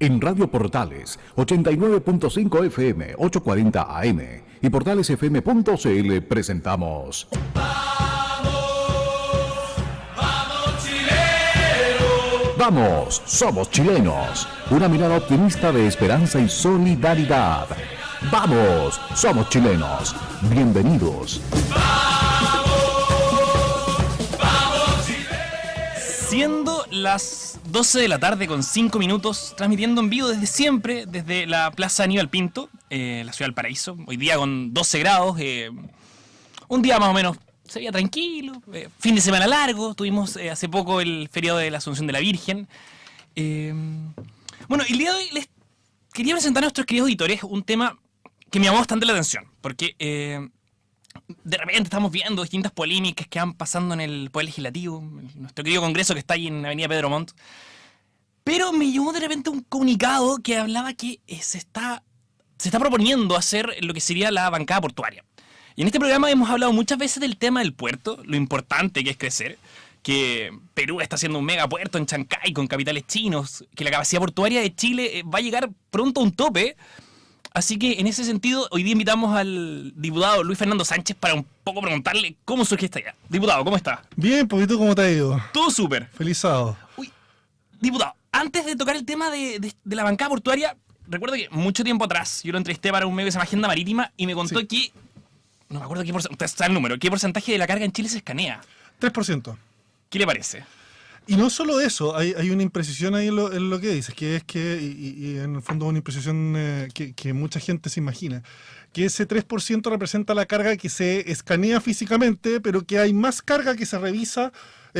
En Radio Portales, 89.5 FM, 840 AM y portalesfm.cl presentamos... ¡Vamos! ¡Somos chilenos! Una mirada optimista de esperanza y solidaridad. ¡Vamos! ¡Somos chilenos! Bienvenidos. Siendo las 12 de la tarde con 5 minutos, transmitiendo en vivo desde siempre, desde la Plaza Aníbal Pinto, la ciudad del Paraíso. Hoy día con 12 grados, un día más o menos se veía tranquilo, fin de semana largo, tuvimos hace poco el feriado de la Asunción de la Virgen. Bueno, el día de hoy les quería presentar a nuestros queridos auditores un tema que me llamó bastante la atención, porque de repente estamos viendo distintas polémicas que van pasando en el Poder Legislativo, nuestro querido Congreso que está ahí en la Avenida Pedro Montt. Pero me llamó de repente un comunicado que hablaba que se está proponiendo hacer lo que sería la bancada portuaria. Y en este programa hemos hablado muchas veces del tema del puerto, lo importante que es crecer, que Perú está haciendo un megapuerto en Chancay con capitales chinos, que la capacidad portuaria de Chile va a llegar pronto a un tope. Así que en ese sentido, hoy día invitamos al diputado Luis Fernando Sánchez para un poco preguntarle cómo surge esta idea. Diputado, ¿cómo está? Bien, ¿y tú cómo te ha ido? Todo súper. Feliz sábado. Uy, diputado, antes de tocar el tema de la bancada portuaria, recuerdo que mucho tiempo atrás yo lo entrevisté para un medio que se llama Agenda Marítima y me contó que, no me acuerdo qué porcentaje, usted sabe el número, qué porcentaje de la carga en Chile se escanea. 3%. ¿Qué le parece? Y no solo eso, hay una imprecisión ahí en lo que dices, que es que, y en el fondo una imprecisión que mucha gente se imagina, que ese 3% representa la carga que se escanea físicamente, pero que hay más carga que se revisa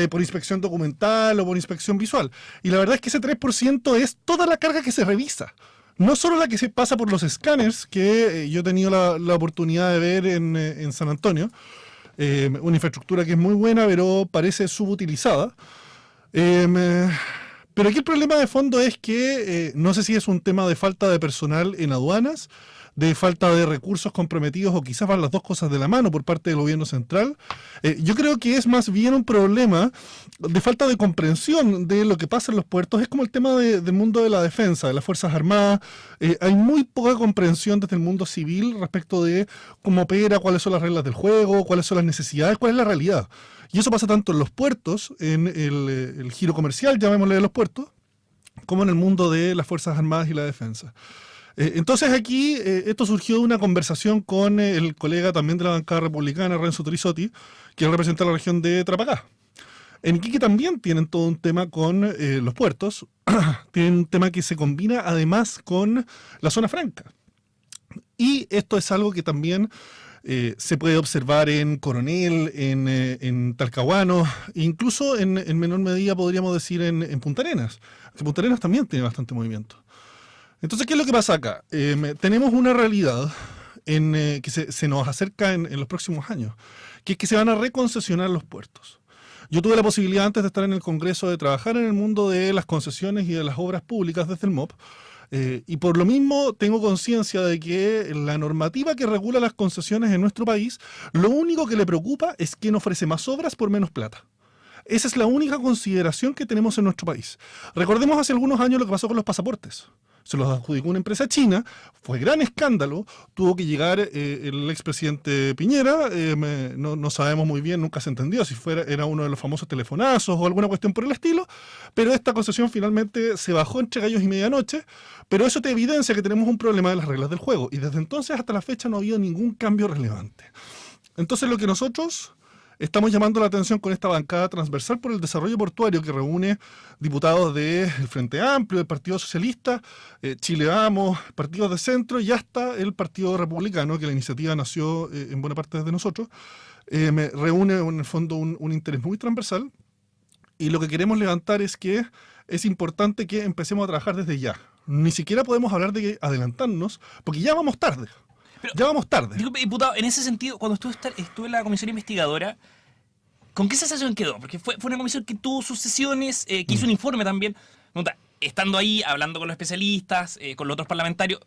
por inspección documental o por inspección visual. Y la verdad es que ese 3% es toda la carga que se revisa. No solo la que se pasa por los escáneres, que yo he tenido la oportunidad de ver en San Antonio, una infraestructura que es muy buena, pero parece subutilizada. Pero aquí el problema de fondo es que no sé si es un tema de falta de personal en aduanas, de falta de recursos comprometidos o quizás van las dos cosas de la mano por parte del gobierno central. Yo creo que es más bien un problema de falta de comprensión de lo que pasa en los puertos. Es como el tema del mundo de la defensa, de las Fuerzas Armadas. Hay muy poca comprensión desde el mundo civil respecto de cómo opera, cuáles son las reglas del juego, cuáles son las necesidades, cuál es la realidad. Y eso pasa tanto en los puertos, en el giro comercial, llamémosle de los puertos, como en el mundo de las Fuerzas Armadas y la defensa. Entonces aquí esto surgió de una conversación con el colega también de la bancada republicana, Renzo Trisotti, que representa la región de Tarapacá. En Iquique también tienen todo un tema con los puertos, tienen un tema que se combina además con la zona franca. Y esto es algo que también se puede observar en Coronel, en Talcahuano, incluso en menor medida podríamos decir en Punta Arenas, que Punta Arenas también tiene bastante movimiento. Entonces, ¿qué es lo que pasa acá? Tenemos una realidad que se nos acerca en los próximos años, que es que se van a reconcesionar los puertos. Yo tuve la posibilidad antes de estar en el Congreso de trabajar en el mundo de las concesiones y de las obras públicas desde el MOP, y por lo mismo tengo conciencia de que la normativa que regula las concesiones en nuestro país, lo único que le preocupa es quién ofrece más obras por menos plata. Esa es la única consideración que tenemos en nuestro país. Recordemos hace algunos años lo que pasó con los pasaportes. Se los adjudicó una empresa china, fue gran escándalo, tuvo que llegar el expresidente Piñera, no sabemos muy bien, nunca se entendió si era uno de los famosos telefonazos o alguna cuestión por el estilo, pero esta concesión finalmente se bajó entre gallos y medianoche, pero eso te evidencia que tenemos un problema de las reglas del juego, y desde entonces hasta la fecha no ha habido ningún cambio relevante. Entonces lo que nosotros estamos llamando la atención con esta bancada transversal por el desarrollo portuario que reúne diputados del Frente Amplio, del Partido Socialista, Chile Vamos, partidos de centro y hasta el Partido Republicano, que la iniciativa nació en buena parte desde nosotros, reúne en el fondo un interés muy transversal, y lo que queremos levantar es que es importante que empecemos a trabajar desde ya. Ni siquiera podemos hablar de adelantarnos, porque ya vamos tarde. Pero, ya vamos tarde. Disculpe, diputado, en ese sentido, cuando estuve en la comisión investigadora, ¿con qué sensación quedó? Porque fue una comisión que tuvo sus sesiones, que hizo un informe también. Estando ahí, hablando con los especialistas, con los otros parlamentarios,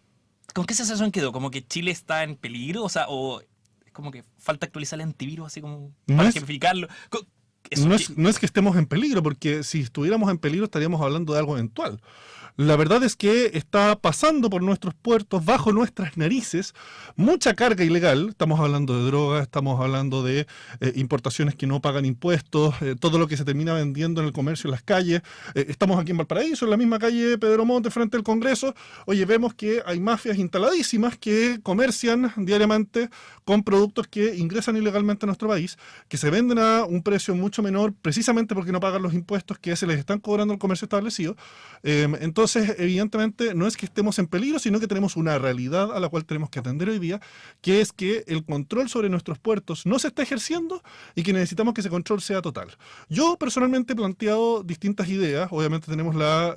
¿con qué sensación quedó? ¿Como que Chile está en peligro? O sea, o es como que falta actualizar el antivirus, así como para ejemplificarlo. No es que estemos en peligro, porque si estuviéramos en peligro estaríamos hablando de algo eventual. La verdad es que está pasando por nuestros puertos, bajo nuestras narices, mucha carga ilegal. Estamos hablando de drogas, estamos hablando de importaciones que no pagan impuestos, todo lo que se termina vendiendo en el comercio en las calles. Estamos aquí en Valparaíso, en la misma calle Pedro Monte, frente al Congreso. Oye, vemos que hay mafias instaladísimas que comercian diariamente con productos que ingresan ilegalmente a nuestro país, que se venden a un precio mucho menor, precisamente porque no pagan los impuestos que se les están cobrando al comercio establecido. Entonces, evidentemente, no es que estemos en peligro, sino que tenemos una realidad a la cual tenemos que atender hoy día, que es que el control sobre nuestros puertos no se está ejerciendo y que necesitamos que ese control sea total. Yo personalmente he planteado distintas ideas. Obviamente tenemos la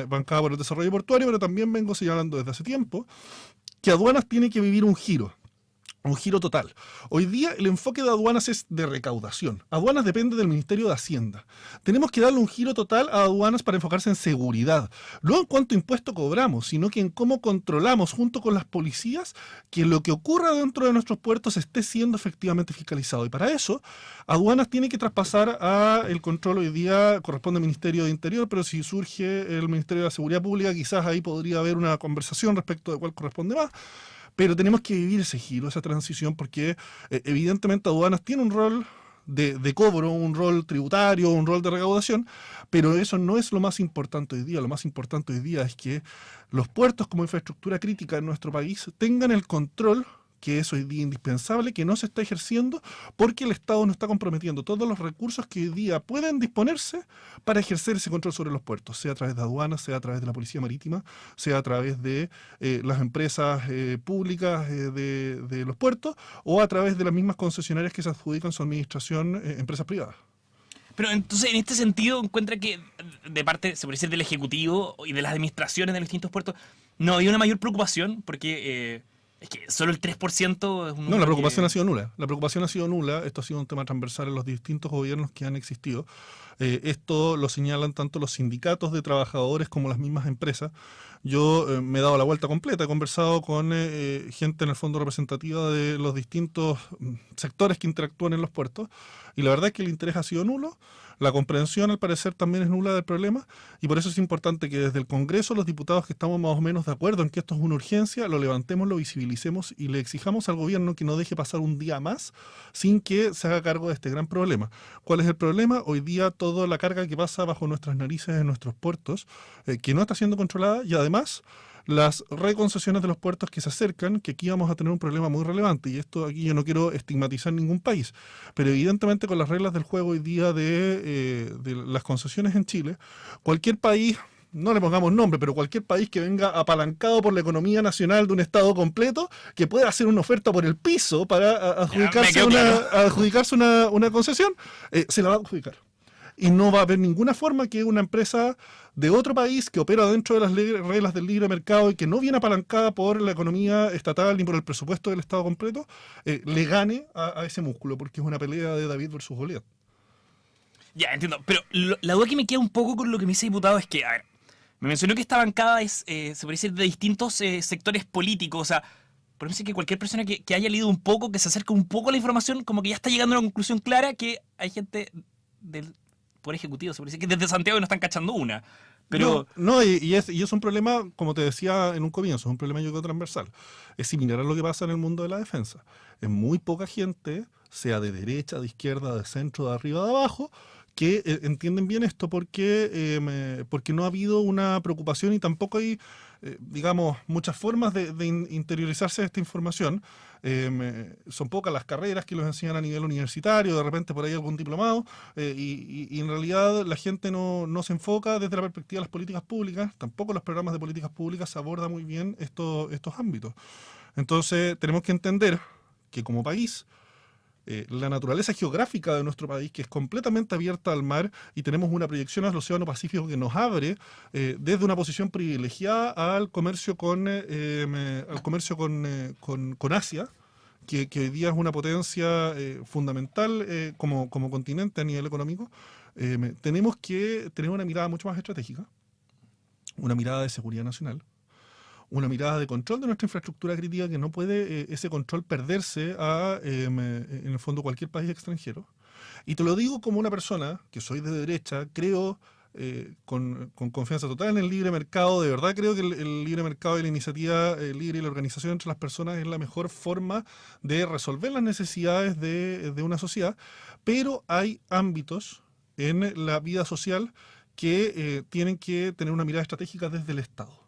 bancada por el desarrollo portuario, pero también vengo señalando desde hace tiempo que aduanas tiene que vivir un giro total. Hoy día el enfoque de aduanas es de recaudación. Aduanas depende del Ministerio de Hacienda. Tenemos que darle un giro total a aduanas para enfocarse en seguridad. No en cuánto impuesto cobramos, sino que en cómo controlamos junto con las policías que lo que ocurra dentro de nuestros puertos esté siendo efectivamente fiscalizado. Y para eso, aduanas tiene que traspasar a el control. Hoy día corresponde al Ministerio de Interior, pero si surge el Ministerio de la Seguridad Pública, quizás ahí podría haber una conversación respecto de cuál corresponde más. Pero tenemos que vivir ese giro, esa transición, porque evidentemente aduanas tiene un rol de cobro, un rol tributario, un rol de recaudación, pero eso no es lo más importante hoy día. Lo más importante hoy día es que los puertos como infraestructura crítica en nuestro país tengan el control que es hoy día indispensable, que no se está ejerciendo porque el Estado no está comprometiendo todos los recursos que hoy día pueden disponerse para ejercer ese control sobre los puertos, sea a través de aduanas, sea a través de la Policía Marítima, sea a través de las empresas públicas de los puertos o a través de las mismas concesionarias que se adjudican su administración empresas privadas. Pero entonces, en este sentido, encuentra que de parte, se puede decir, del Ejecutivo y de las administraciones de los distintos puertos, no había una mayor preocupación porque... es que solo el 3% es un... No, la preocupación ha sido nula. La preocupación ha sido nula. Esto ha sido un tema transversal en los distintos gobiernos que han existido. Esto lo señalan tanto los sindicatos de trabajadores como las mismas empresas. Yo me he dado la vuelta completa. He conversado con gente en el fondo representativa de los distintos sectores que interactúan en los puertos. Y la verdad es que el interés ha sido nulo. La comprensión, al parecer, también es nula del problema, y por eso es importante que desde el Congreso los diputados que estamos más o menos de acuerdo en que esto es una urgencia, lo levantemos, lo visibilicemos y le exijamos al gobierno que no deje pasar un día más sin que se haga cargo de este gran problema. ¿Cuál es el problema? Hoy día toda la carga que pasa bajo nuestras narices en nuestros puertos, que no está siendo controlada, y además las reconcesiones de los puertos que se acercan, que aquí vamos a tener un problema muy relevante, y esto aquí yo no quiero estigmatizar ningún país, pero evidentemente con las reglas del juego hoy día de las concesiones en Chile, cualquier país, no le pongamos nombre, pero cualquier país que venga apalancado por la economía nacional de un estado completo, que pueda hacer una oferta por el piso para adjudicarse una concesión, se la va a adjudicar. Y no va a haber ninguna forma que una empresa de otro país que opera dentro de las reglas del libre mercado y que no viene apalancada por la economía estatal ni por el presupuesto del Estado completo, le gane a ese músculo, porque es una pelea de David versus Goliat. Ya, entiendo. Pero la duda que me queda un poco con lo que me dice diputado es que, a ver, me mencionó que esta bancada es, se puede decir, de distintos sectores políticos. O sea, por ejemplo, que cualquier persona que haya leído un poco, que se acerque un poco a la información, como que ya está llegando a una conclusión clara que hay gente del Poder Ejecutivo, se puede decir, que desde Santiago no están cachando una. Pero... y es un problema, como te decía en un comienzo, es un problema yo creo transversal. Es similar a lo que pasa en el mundo de la defensa. Es muy poca gente, sea de derecha, de izquierda, de centro, de arriba, de abajo, que entienden bien esto porque no ha habido una preocupación y tampoco hay, digamos, muchas formas de interiorizarse de esta información. Son pocas las carreras que los enseñan a nivel universitario, de repente por ahí algún diplomado, y en realidad la gente no se enfoca desde la perspectiva de las políticas públicas, tampoco los programas de políticas públicas se abordan muy bien estos ámbitos. Entonces tenemos que entender que como país, la naturaleza geográfica de nuestro país, que es completamente abierta al mar, y tenemos una proyección al Océano Pacífico que nos abre desde una posición privilegiada al comercio con Asia, que hoy día es una potencia fundamental como continente a nivel económico. Tenemos que tener una mirada mucho más estratégica, una mirada de seguridad nacional, una mirada de control de nuestra infraestructura crítica, que no puede ese control perderse en el fondo cualquier país extranjero. Y te lo digo como una persona que soy de derecha, creo con confianza total en el libre mercado. De verdad creo que el libre mercado y la iniciativa libre y la organización entre las personas es la mejor forma de resolver las necesidades de una sociedad, pero hay ámbitos en la vida social que tienen que tener una mirada estratégica desde el Estado.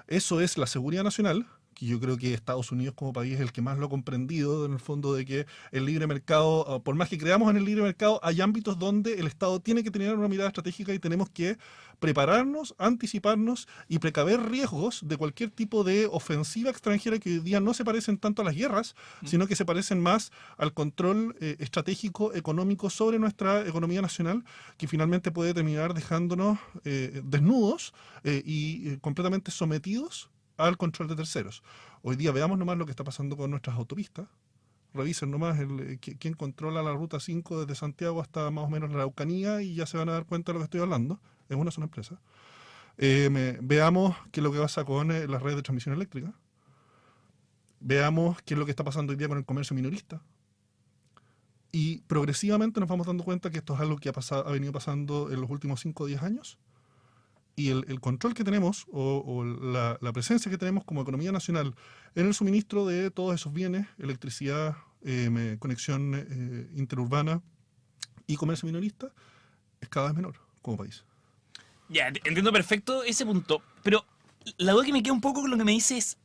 Eso es la seguridad nacional, que yo creo que Estados Unidos como país es el que más lo ha comprendido, en el fondo, de que el libre mercado, por más que creamos en el libre mercado, hay ámbitos donde el Estado tiene que tener una mirada estratégica y tenemos que prepararnos, anticiparnos y precaver riesgos de cualquier tipo de ofensiva extranjera que hoy día no se parecen tanto a las guerras, sino que se parecen más al control estratégico, económico sobre nuestra economía nacional, que finalmente puede terminar dejándonos desnudos y completamente sometidos al control de terceros. Hoy día veamos nomás lo que está pasando con nuestras autopistas. Revisen nomás quién controla la ruta 5 desde Santiago hasta más o menos la Araucanía y ya se van a dar cuenta de lo que estoy hablando. Es una sola empresa. Veamos qué es lo que pasa con las redes de transmisión eléctrica. Veamos qué es lo que está pasando hoy día con el comercio minorista. Y progresivamente nos vamos dando cuenta que esto es algo que ha venido pasando en los últimos 5 o 10 años. Y el control que tenemos o la presencia que tenemos como economía nacional en el suministro de todos esos bienes, electricidad, conexión interurbana y comercio minorista, es cada vez menor como país. Ya, entiendo perfecto ese punto, pero la duda que me queda un poco con lo que me dices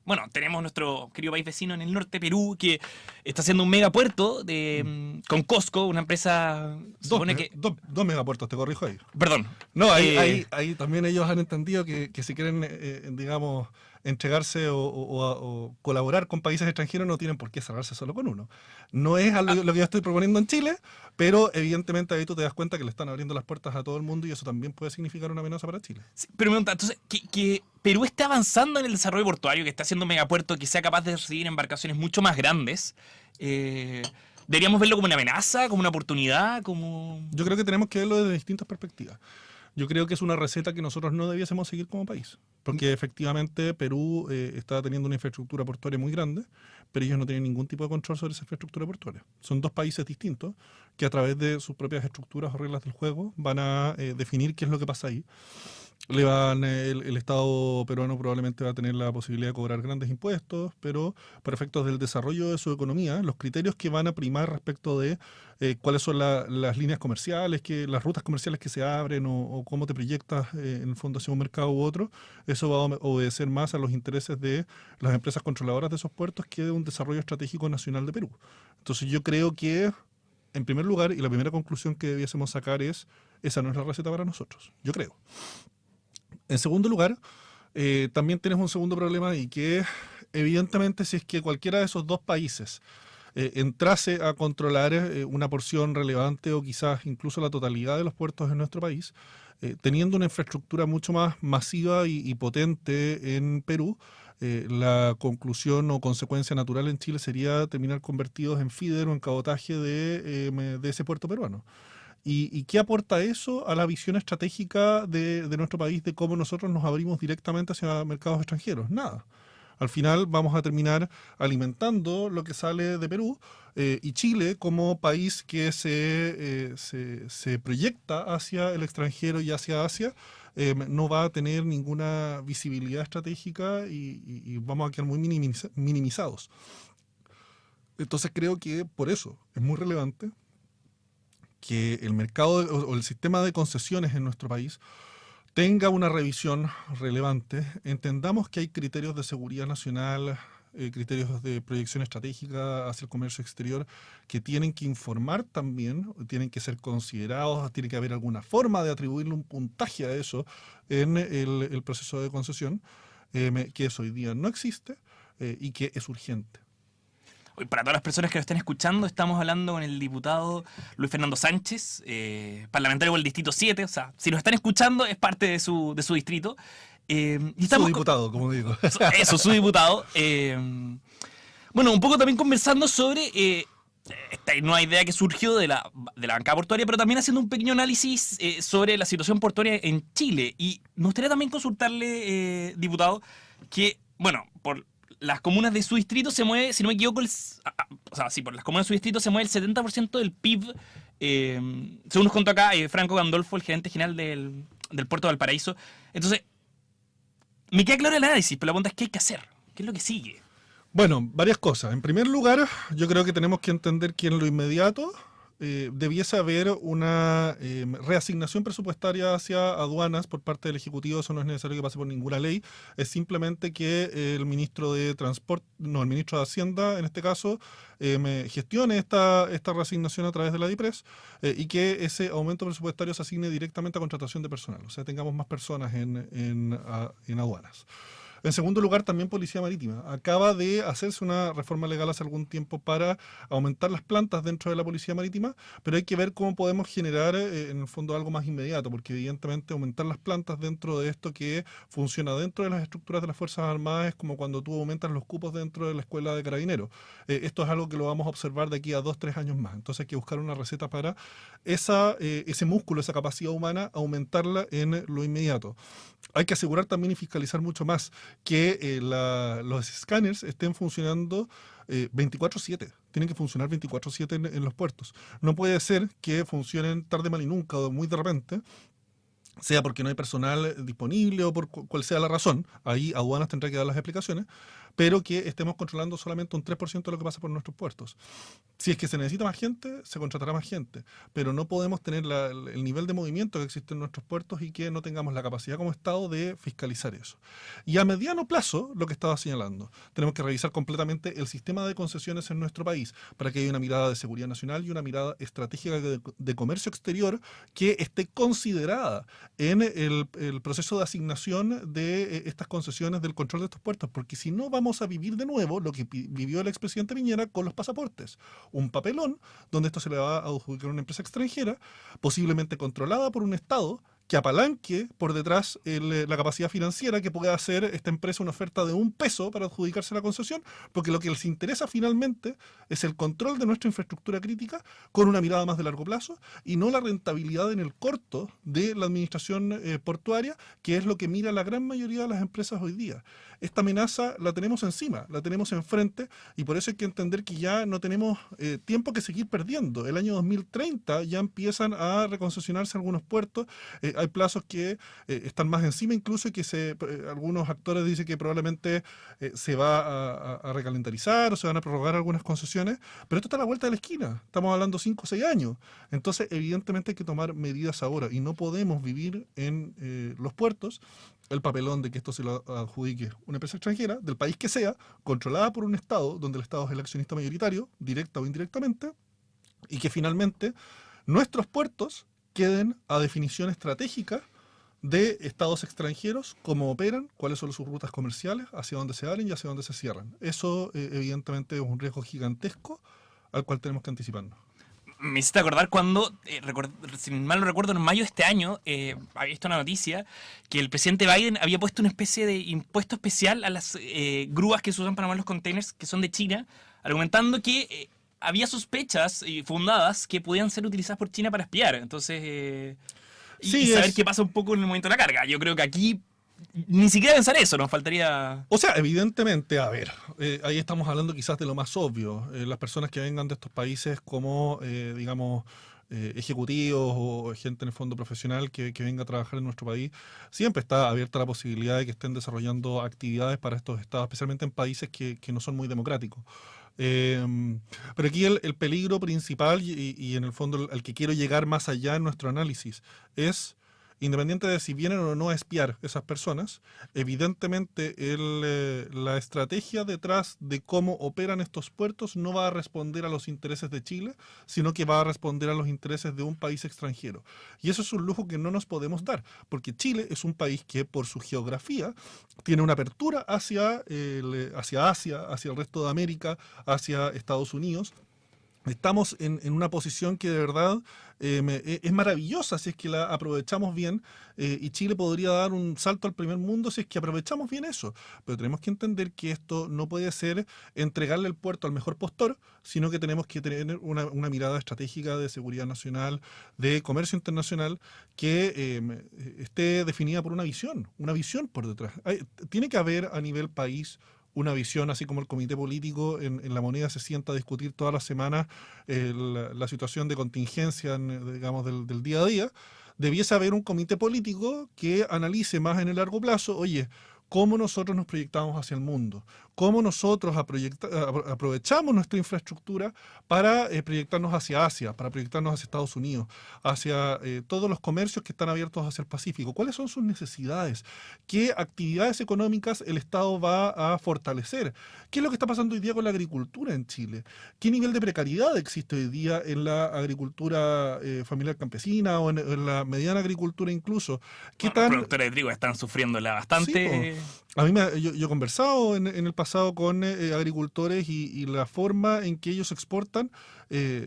bueno, tenemos nuestro querido país vecino en el norte, Perú, que está haciendo un megapuerto con Costco, una empresa... Dos megapuertos, te corrijo ahí. Perdón. No, ahí también ellos han entendido que si quieren, digamos, entregarse o colaborar con países extranjeros, no tienen por qué cerrarse solo con uno. No es lo que yo estoy proponiendo en Chile, pero evidentemente ahí tú te das cuenta que le están abriendo las puertas a todo el mundo y eso también puede significar una amenaza para Chile. Sí, pero me pregunta, entonces, que Perú esté avanzando en el desarrollo portuario, que está haciendo un megapuerto que sea capaz de recibir embarcaciones mucho más grandes, ¿deberíamos verlo como una amenaza, como una oportunidad, como...? Yo creo que tenemos que verlo desde distintas perspectivas. Yo creo que es una receta que nosotros no debiésemos seguir como país, porque efectivamente Perú está teniendo una infraestructura portuaria muy grande, pero ellos no tienen ningún tipo de control sobre esa infraestructura portuaria. Son dos países distintos que a través de sus propias estructuras o reglas del juego van a definir qué es lo que pasa ahí. El Estado peruano probablemente va a tener la posibilidad de cobrar grandes impuestos, pero para efectos del desarrollo de su economía, los criterios que van a primar respecto de cuáles son las líneas comerciales, las rutas comerciales que se abren o cómo te proyectas en el fondo hacia un mercado u otro, eso va a obedecer más a los intereses de las empresas controladoras de esos puertos que de un desarrollo estratégico nacional de Perú. Entonces yo creo que, en primer lugar, y la primera conclusión que debiésemos sacar es, esa no es la receta para nosotros, yo creo. En segundo lugar, también tenemos un segundo problema y que evidentemente si es que cualquiera de esos dos países entrase a controlar una porción relevante o quizás incluso la totalidad de los puertos en nuestro país, teniendo una infraestructura mucho más masiva y potente en Perú, la conclusión o consecuencia natural en Chile sería terminar convertidos en feeder o en cabotaje de ese puerto peruano. ¿Y qué aporta eso a la visión estratégica de nuestro país de cómo nosotros nos abrimos directamente hacia mercados extranjeros? Nada. Al final vamos a terminar alimentando lo que sale de Perú y Chile como país que se proyecta hacia el extranjero y hacia Asia, no va a tener ninguna visibilidad estratégica y vamos a quedar muy minimizados. Entonces creo que por eso es muy relevante que el mercado o el sistema de concesiones en nuestro país tenga una revisión relevante. Entendamos que hay criterios de seguridad nacional, criterios de proyección estratégica hacia el comercio exterior que tienen que informar también, tienen que ser considerados, tiene que haber alguna forma de atribuirle un puntaje a eso en el proceso de concesión, que eso hoy día no existe y que es urgente. Para todas las personas que lo están escuchando, estamos hablando con el diputado Luis Fernando Sánchez, parlamentario por el Distrito 7. O sea, si nos están escuchando, es parte de su distrito. Y estamos su diputado, como digo. Eso, su diputado. Bueno, un poco también conversando sobre esta nueva idea que surgió de la bancada portuaria, pero también haciendo un pequeño análisis sobre la situación portuaria en Chile. Y me gustaría también consultarle, diputado, que, bueno, por las comunas de su distrito se mueve, si no me equivoco, por las comunas de su distrito se mueve el 70% del PIB Según nos contó acá Franco Gandolfo, el gerente general del puerto de Valparaíso. Entonces, me queda claro el análisis, pero la pregunta es: ¿qué hay que hacer? ¿Qué es lo que sigue? Bueno, varias cosas. En primer lugar, yo creo que tenemos que entender que en lo inmediato debiese haber una reasignación presupuestaria hacia aduanas por parte del Ejecutivo. Eso no es necesario que pase por ninguna ley. Es simplemente que el ministro de Transporte, no, el ministro de Hacienda, en este caso, me gestione esta reasignación a través de la DIPRES y que ese aumento presupuestario se asigne directamente a contratación de personal. O sea, tengamos más personas en aduanas. En segundo lugar, también Policía Marítima. Acaba de hacerse una reforma legal hace algún tiempo para aumentar las plantas dentro de la Policía Marítima, pero hay que ver cómo podemos generar, en el fondo, algo más inmediato, porque evidentemente aumentar las plantas dentro de esto que funciona dentro de las estructuras de las Fuerzas Armadas es como cuando tú aumentas los cupos dentro de la Escuela de Carabineros. Esto es algo que lo vamos a observar de aquí a 2-3 años más. Entonces hay que buscar una receta para ese músculo, esa capacidad humana, aumentarla en lo inmediato. Hay que asegurar también y fiscalizar mucho más que los escáneres estén funcionando 24/7. Tienen que funcionar 24/7 en los puertos. No puede ser que funcionen tarde, mal y nunca o muy de repente, sea porque no hay personal disponible o por cual sea la razón. Ahí aduanas tendrá que dar las explicaciones, pero que estemos controlando solamente un 3% de lo que pasa por nuestros puertos. Si es que se necesita más gente, se contratará más gente, pero no podemos tener el nivel de movimiento que existe en nuestros puertos y que no tengamos la capacidad como Estado de fiscalizar eso. Y a mediano plazo, lo que estaba señalando, tenemos que revisar completamente el sistema de concesiones en nuestro país para que haya una mirada de seguridad nacional y una mirada estratégica de comercio exterior que esté considerada en el proceso de asignación de estas concesiones del control de estos puertos, porque si no vamos a vivir de nuevo lo que vivió el expresidente Piñera con los pasaportes. Un papelón donde esto se le va a adjudicar a una empresa extranjera, posiblemente controlada por un Estado, que apalanque por detrás la capacidad financiera que pueda hacer esta empresa una oferta de $1 para adjudicarse la concesión, porque lo que les interesa finalmente es el control de nuestra infraestructura crítica con una mirada más de largo plazo y no la rentabilidad en el corto de la administración portuaria, que es lo que mira la gran mayoría de las empresas hoy día. Esta amenaza la tenemos encima, la tenemos enfrente, y por eso hay que entender que ya no tenemos tiempo que seguir perdiendo. El año 2030 ya empiezan a reconcesionarse algunos puertos. Hay plazos que están más encima incluso, y que algunos actores dicen que probablemente se va a recalentarizar o se van a prorrogar algunas concesiones, pero esto está a la vuelta de la esquina. Estamos hablando 5 o 6 años. Entonces, evidentemente hay que tomar medidas ahora y no podemos vivir en los puertos el papelón de que esto se lo adjudique una empresa extranjera, del país que sea, controlada por un Estado, donde el Estado es el accionista mayoritario, directa o indirectamente, y que finalmente nuestros puertos queden a definición estratégica de estados extranjeros, cómo operan, cuáles son sus rutas comerciales, hacia dónde se abren y hacia dónde se cierran. Eso evidentemente es un riesgo gigantesco al cual tenemos que anticiparnos. Me hiciste acordar cuando, si mal no recuerdo, en mayo de este año, había visto una noticia que el presidente Biden había puesto una especie de impuesto especial a las grúas que se usan para mover los containers que son de China, argumentando que había sospechas fundadas que podían ser utilizadas por China para espiar. Entonces, y saber qué pasa un poco en el momento de la carga. Yo creo que aquí ni siquiera pensar eso, nos faltaría... O sea, evidentemente, a ver, ahí estamos hablando quizás de lo más obvio. Las personas que vengan de estos países como, digamos, ejecutivos o gente en el fondo profesional que venga a trabajar en nuestro país, siempre está abierta la posibilidad de que estén desarrollando actividades para estos estados, especialmente en países que no son muy democráticos. Pero aquí el peligro principal y en el fondo al que quiero llegar más allá en nuestro análisis es, independiente de si vienen o no a espiar esas personas, evidentemente la estrategia detrás de cómo operan estos puertos no va a responder a los intereses de Chile, sino que va a responder a los intereses de un país extranjero. Y eso es un lujo que no nos podemos dar, porque Chile es un país que por su geografía tiene una apertura hacia Asia, hacia el resto de América, hacia Estados Unidos. Estamos en una posición que de verdad es maravillosa si es que la aprovechamos bien, y Chile podría dar un salto al primer mundo si es que aprovechamos bien eso. Pero tenemos que entender que esto no puede ser entregarle el puerto al mejor postor, sino que tenemos que tener una mirada estratégica de seguridad nacional, de comercio internacional, que esté definida por una visión por detrás. Tiene que haber a nivel país una visión, así como el comité político en La Moneda se sienta a discutir todas las semanas la situación de contingencia, digamos, del día a día, debiese haber un comité político que analice más en el largo plazo, oye, cómo nosotros nos proyectamos hacia el mundo, cómo nosotros aprovechamos nuestra infraestructura para proyectarnos hacia Asia, para proyectarnos hacia Estados Unidos, hacia todos los comercios que están abiertos hacia el Pacífico. ¿Cuáles son sus necesidades? ¿Qué actividades económicas el Estado va a fortalecer? ¿Qué es lo que está pasando hoy día con la agricultura en Chile? ¿Qué nivel de precariedad existe hoy día en la agricultura familiar campesina o en la mediana agricultura incluso? ¿Qué Los productores de trigo están sufriéndola bastante. Sí, a mí yo he conversado en el pasado con agricultores y la forma en que ellos exportan,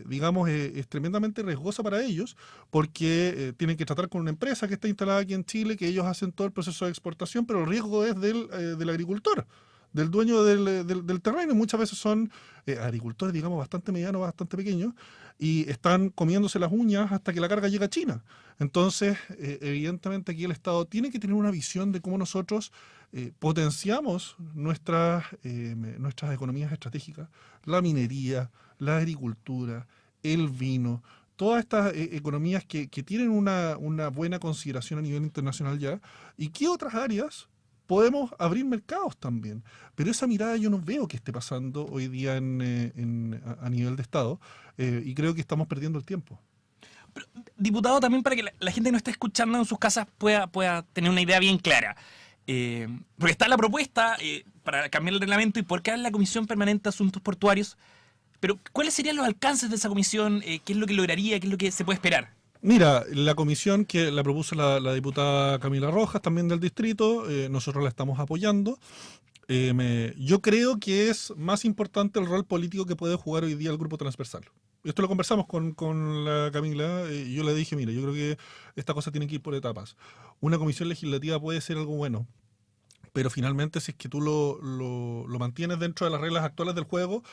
digamos, es tremendamente riesgosa para ellos porque tienen que tratar con una empresa que está instalada aquí en Chile, que ellos hacen todo el proceso de exportación, pero el riesgo es del agricultor, del dueño del terreno. Muchas veces son agricultores, digamos, bastante medianos, bastante pequeños, y están comiéndose las uñas hasta que la carga llega a China. Entonces, evidentemente aquí el Estado tiene que tener una visión de cómo nosotros potenciamos nuestras economías estratégicas, la minería, la agricultura, el vino, todas estas economías que tienen una buena consideración a nivel internacional ya, y qué otras áreas podemos abrir mercados también. Pero esa mirada yo no veo que esté pasando hoy día a nivel de Estado, y creo que estamos perdiendo el tiempo. Pero, diputado, también para que la gente que nos está escuchando en sus casas pueda tener una idea bien clara. Porque está la propuesta para cambiar el reglamento y por crear la Comisión Permanente de Asuntos Portuarios. Pero, ¿cuáles serían los alcances de esa comisión? ¿Qué es lo que lograría? ¿Qué es lo que se puede esperar? Mira, la comisión que la propuso la diputada Camila Rojas, también del distrito, nosotros la estamos apoyando. Yo creo que es más importante el rol político que puede jugar hoy día el grupo transversal. Esto lo conversamos con la Camila, y yo le dije, mira, yo creo que esta cosa tiene que ir por etapas. Una comisión legislativa puede ser algo bueno, pero finalmente si es que tú lo mantienes dentro de las reglas actuales del juego,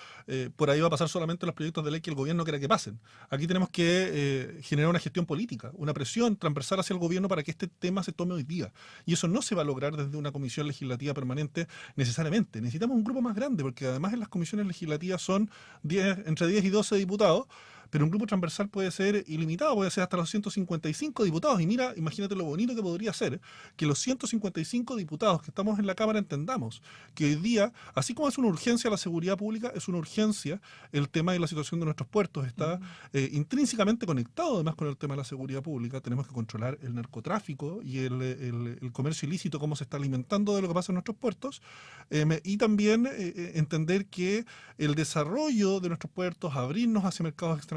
por ahí va a pasar solamente los proyectos de ley que el gobierno quiera que pasen. Aquí tenemos que generar una gestión política, una presión transversal hacia el gobierno para que este tema se tome hoy día. Y eso no se va a lograr desde una comisión legislativa permanente necesariamente. Necesitamos un grupo más grande, porque además en las comisiones legislativas son entre 10 y 12 diputados, pero un grupo transversal puede ser ilimitado, puede ser hasta los 155 diputados. Y mira, imagínate lo bonito que podría ser que los 155 diputados que estamos en la Cámara entendamos que hoy día, así como es una urgencia la seguridad pública, es una urgencia el tema de la situación de nuestros puertos. Está intrínsecamente conectado además con el tema de la seguridad pública. Tenemos que controlar el narcotráfico y el comercio ilícito, cómo se está alimentando de lo que pasa en nuestros puertos. Y también entender que el desarrollo de nuestros puertos, abrirnos hacia mercados extranjeros,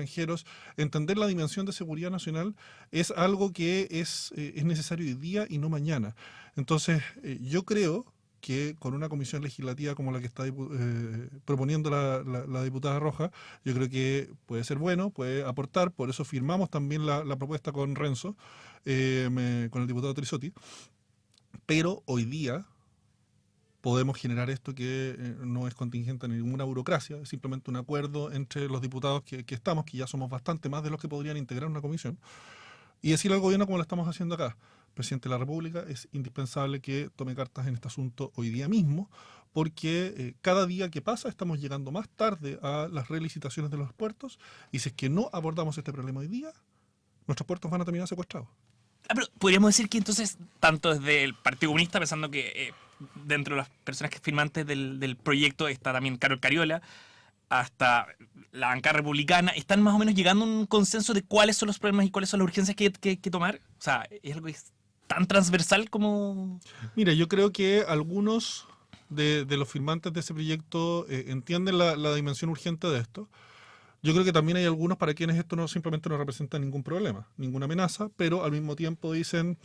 entender la dimensión de seguridad nacional es algo que es necesario hoy día y no mañana. Entonces, yo creo que con una comisión legislativa como la que está proponiendo la diputada Roja, yo creo que puede ser bueno, puede aportar. Por eso firmamos también la propuesta con Renzo, con el diputado Trisotti. Pero hoy día podemos generar esto que no es contingente a ninguna burocracia, es simplemente un acuerdo entre los diputados que estamos, que ya somos bastante más de los que podrían integrar una comisión, y decirle al gobierno como lo estamos haciendo acá. Presidente de la República, es indispensable que tome cartas en este asunto hoy día mismo, porque cada día que pasa estamos llegando más tarde a las relicitaciones de los puertos, y si es que no abordamos este problema hoy día, nuestros puertos van a terminar secuestrados. Pero podríamos decir que entonces, tanto desde el Partido Comunista, pensando que dentro de las personas que firmantes del proyecto está también Carol Cariola, hasta la bancada republicana, ¿están más o menos llegando a un consenso de cuáles son los problemas y cuáles son las urgencias que hay que tomar? O sea, ¿es algo que es tan transversal como...? Mira, yo creo que algunos de los firmantes de ese proyecto entienden la dimensión urgente de esto. Yo creo que también hay algunos para quienes esto simplemente no representa ningún problema, ninguna amenaza, pero al mismo tiempo dicen,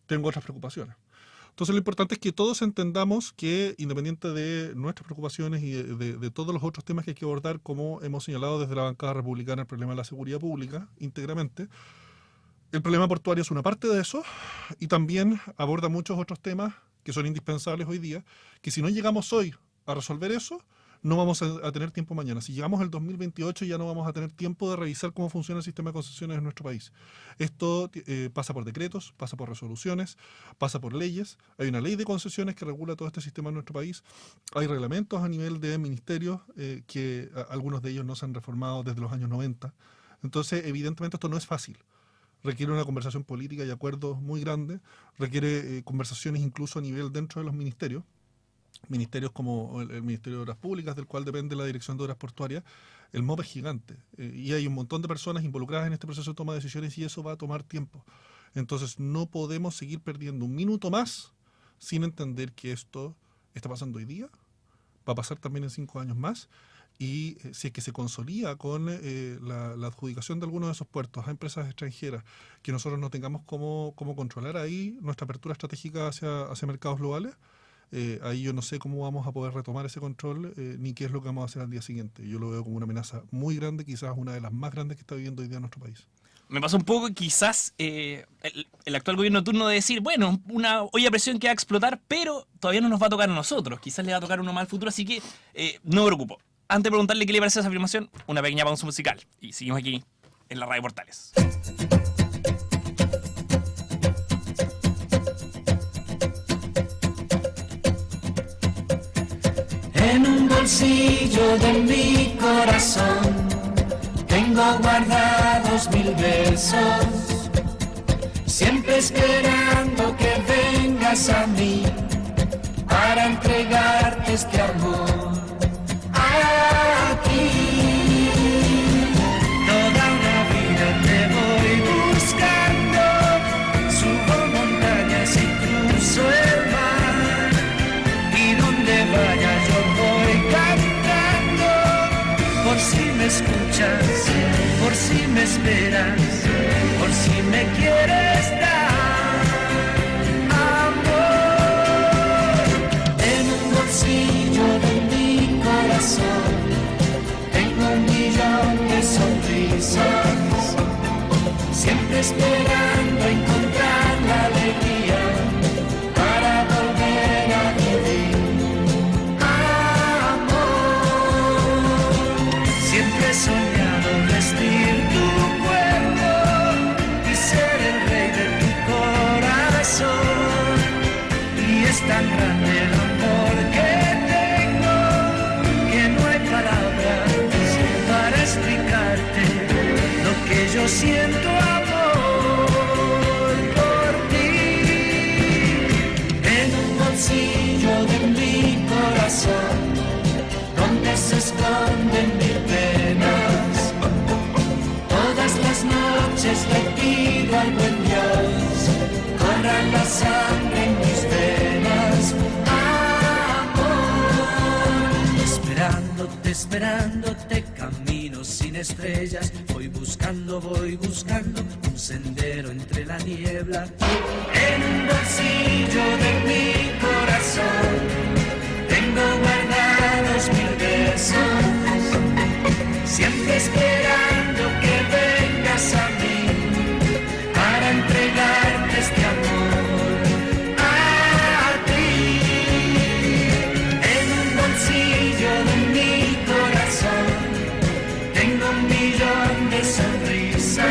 tengo otras preocupaciones. Entonces lo importante es que todos entendamos que, independiente de nuestras preocupaciones y de todos los otros temas que hay que abordar, como hemos señalado desde la bancada republicana, el problema de la seguridad pública íntegramente, el problema portuario es una parte de eso, y también aborda muchos otros temas que son indispensables hoy día, que si no llegamos hoy a resolver eso, no vamos a tener tiempo mañana. Si llegamos al 2028 ya no vamos a tener tiempo de revisar cómo funciona el sistema de concesiones en nuestro país. Esto pasa por decretos, pasa por resoluciones, pasa por leyes. Hay una ley de concesiones que regula todo este sistema en nuestro país. Hay reglamentos a nivel de ministerios que algunos de ellos no se han reformado desde los años 90. Entonces, evidentemente esto no es fácil. Requiere una conversación política y acuerdos muy grandes, requiere conversaciones incluso a nivel dentro de los ministerios como el Ministerio de Obras Públicas, del cual depende la Dirección de Obras Portuarias. El MOP es gigante y hay un montón de personas involucradas en este proceso de toma de decisiones y eso va a tomar tiempo. Entonces no podemos seguir perdiendo un minuto más sin entender que esto está pasando hoy día, va a pasar también en 5 años más. Y si es que se consolida con la adjudicación de algunos de esos puertos a empresas extranjeras, que nosotros no tengamos cómo controlar ahí nuestra apertura estratégica hacia mercados globales, ahí yo no sé cómo vamos a poder retomar ese control, ni qué es lo que vamos a hacer al día siguiente. Yo lo veo como una amenaza muy grande, quizás una de las más grandes que está viviendo hoy día nuestro país. Me pasa un poco quizás el actual gobierno turno de decir, bueno, una olla a presión que va a explotar, pero todavía no nos va a tocar a nosotros. Quizás le va a tocar uno más al futuro, así que no me preocupo. Antes de preguntarle qué le parece esa afirmación, una pequeña pausa musical. Y seguimos aquí en la Radio Portales. En un bolsillo de mi corazón tengo guardados 1000 besos, siempre esperando que vengas a mí para entregarte este amor. Aquí toda una vida te voy buscando, subo montañas y cruzo el mar, y donde vaya yo voy cantando, por si me escuchas, por si me esperas, por si me quieres dar amor. En un bolsillo de tengo 1.000.000 de sonrisas, siempre esperando encontrar la alegría para volver a vivir. Amor, siempre he soñado vestir tu cuerpo y ser el rey de tu corazón, y es tan grande el amor que para explicarte lo que yo siento, amor, por ti. En un bolsillo de mi corazón, donde se esconden mis penas, todas las noches le pido al buen Dios, corra la sangre en mis venas. Esperándote, camino sin estrellas, voy buscando un sendero entre la niebla. En un bolsillo de mi corazón tengo guardados 1000 besos, siempre esperando que vengas a mí para entregarte este amor. Sonrisas,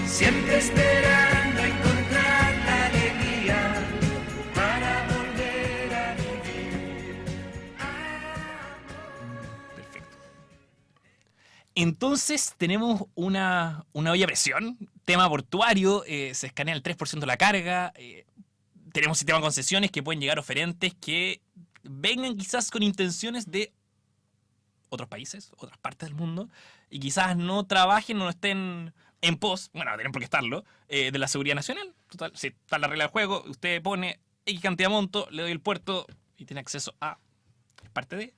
siempre esperando encontrar la alegría para volver a vivir. Perfecto. Entonces tenemos una olla a presión, tema portuario, se escanea el 3% de la carga, tenemos sistema de concesiones que pueden llegar oferentes que vengan quizás con intenciones de otros países, otras partes del mundo, y quizás no trabajen o no estén en pos, bueno, tienen por qué estarlo, de la seguridad nacional. Total, si está la regla del juego, usted pone X cantidad de monto, le doy el puerto y tiene acceso a parte de...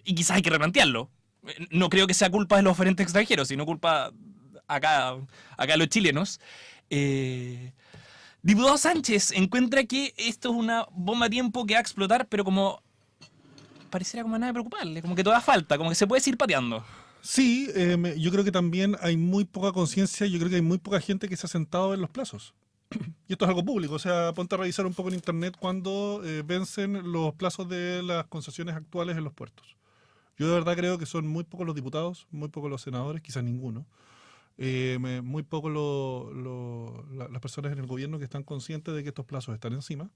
y quizás hay que replantearlo. No creo que sea culpa de los oferentes extranjeros, sino culpa acá de los chilenos. Diputado Sánchez encuentra que esto es una bomba de tiempo que va a explotar, pero como pareciera como nada de preocuparle, como que todavía falta, como que se puede seguir pateando. Sí, yo creo que también hay muy poca conciencia, yo creo que hay muy poca gente que se ha sentado en los plazos. y esto es algo público, o sea, ponte a revisar un poco en internet cuando vencen los plazos de las concesiones actuales en los puertos. Yo de verdad creo que son muy pocos los diputados, muy pocos los senadores, quizás ninguno, muy pocos las personas en el gobierno que están conscientes de que estos plazos están encima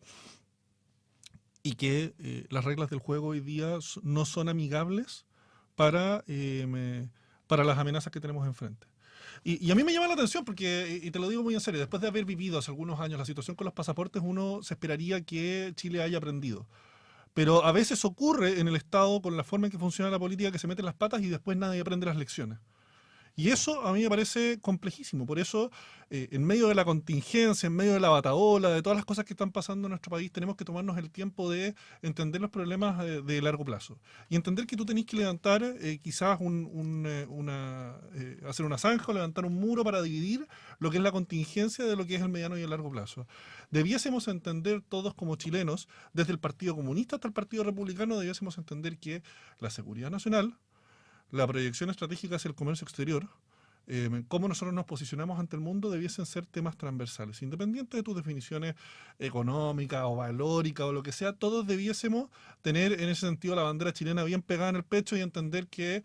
y que las reglas del juego hoy día no son amigables para las amenazas que tenemos enfrente. Y a mí me llama la atención porque, y te lo digo muy en serio, después de haber vivido hace algunos años la situación con los pasaportes, uno se esperaría que Chile haya aprendido. Pero a veces ocurre en el Estado, con la forma en que funciona la política, que se meten las patas y después nadie aprende las lecciones. Y eso a mí me parece complejísimo. Por eso, en medio de la contingencia, en medio de la batahola, de todas las cosas que están pasando en nuestro país, tenemos que tomarnos el tiempo de entender los problemas de largo plazo. Y entender que tú tenés que levantar quizás hacer una zanja o levantar un muro para dividir lo que es la contingencia de lo que es el mediano y el largo plazo. Debiésemos entender todos como chilenos, desde el Partido Comunista hasta el Partido Republicano, debiésemos entender que la seguridad nacional, la proyección estratégica hacia el comercio exterior, cómo nosotros nos posicionamos ante el mundo, debiesen ser temas transversales. Independiente de tus definiciones económicas o valóricas o lo que sea, todos debiésemos tener en ese sentido la bandera chilena bien pegada en el pecho y entender que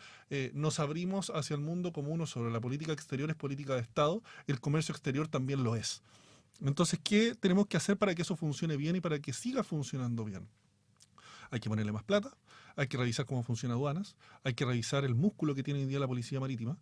nos abrimos hacia el mundo como uno solo. La política exterior es política de Estado, el comercio exterior también lo es. Entonces, ¿qué tenemos que hacer para que eso funcione bien y para que siga funcionando bien? Hay que ponerle más plata, hay que revisar cómo funciona aduanas, hay que revisar el músculo que tiene hoy día la Policía Marítima.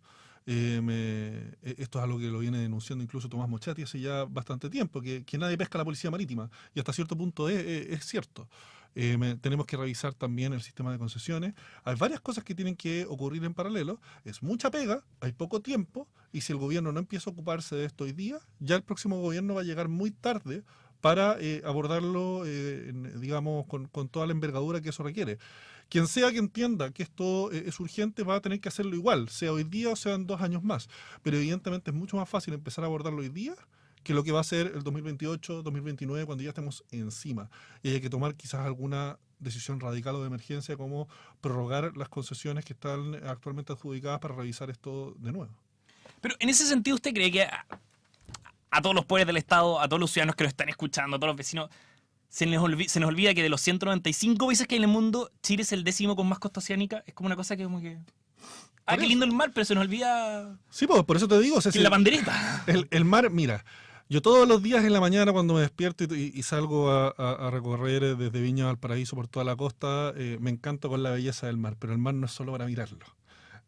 Esto es algo que lo viene denunciando incluso Tomás Mochati hace ya bastante tiempo, que nadie pesca a la Policía Marítima, y hasta cierto punto es cierto. Tenemos que revisar también el sistema de concesiones. Hay varias cosas que tienen que ocurrir en paralelo. Es mucha pega, hay poco tiempo, y si el gobierno no empieza a ocuparse de esto hoy día, ya el próximo gobierno va a llegar muy tarde para abordarlo, digamos, con toda la envergadura que eso requiere. Quien sea que entienda que esto es urgente va a tener que hacerlo igual, sea hoy día o sean 2 años más. Pero evidentemente es mucho más fácil empezar a abordarlo hoy día que lo que va a ser el 2028, 2029, cuando ya estemos encima. Y hay que tomar quizás alguna decisión radical o de emergencia, como prorrogar las concesiones que están actualmente adjudicadas para revisar esto de nuevo. Pero en ese sentido, ¿usted cree que a todos los poderes del Estado, a todos los ciudadanos que nos están escuchando, a todos los vecinos, se nos olvida que de los 195 países que hay en el mundo, Chile es el 10º con más costa oceánica? Es como una cosa que como que... qué lindo el mar, pero se nos olvida... Sí, pues por eso te digo... O sea, que la bandereta. El mar, mira, yo todos los días en la mañana cuando me despierto y salgo a recorrer desde Viña a Valparaíso por toda la costa, me encanto con la belleza del mar, pero el mar no es solo para mirarlo.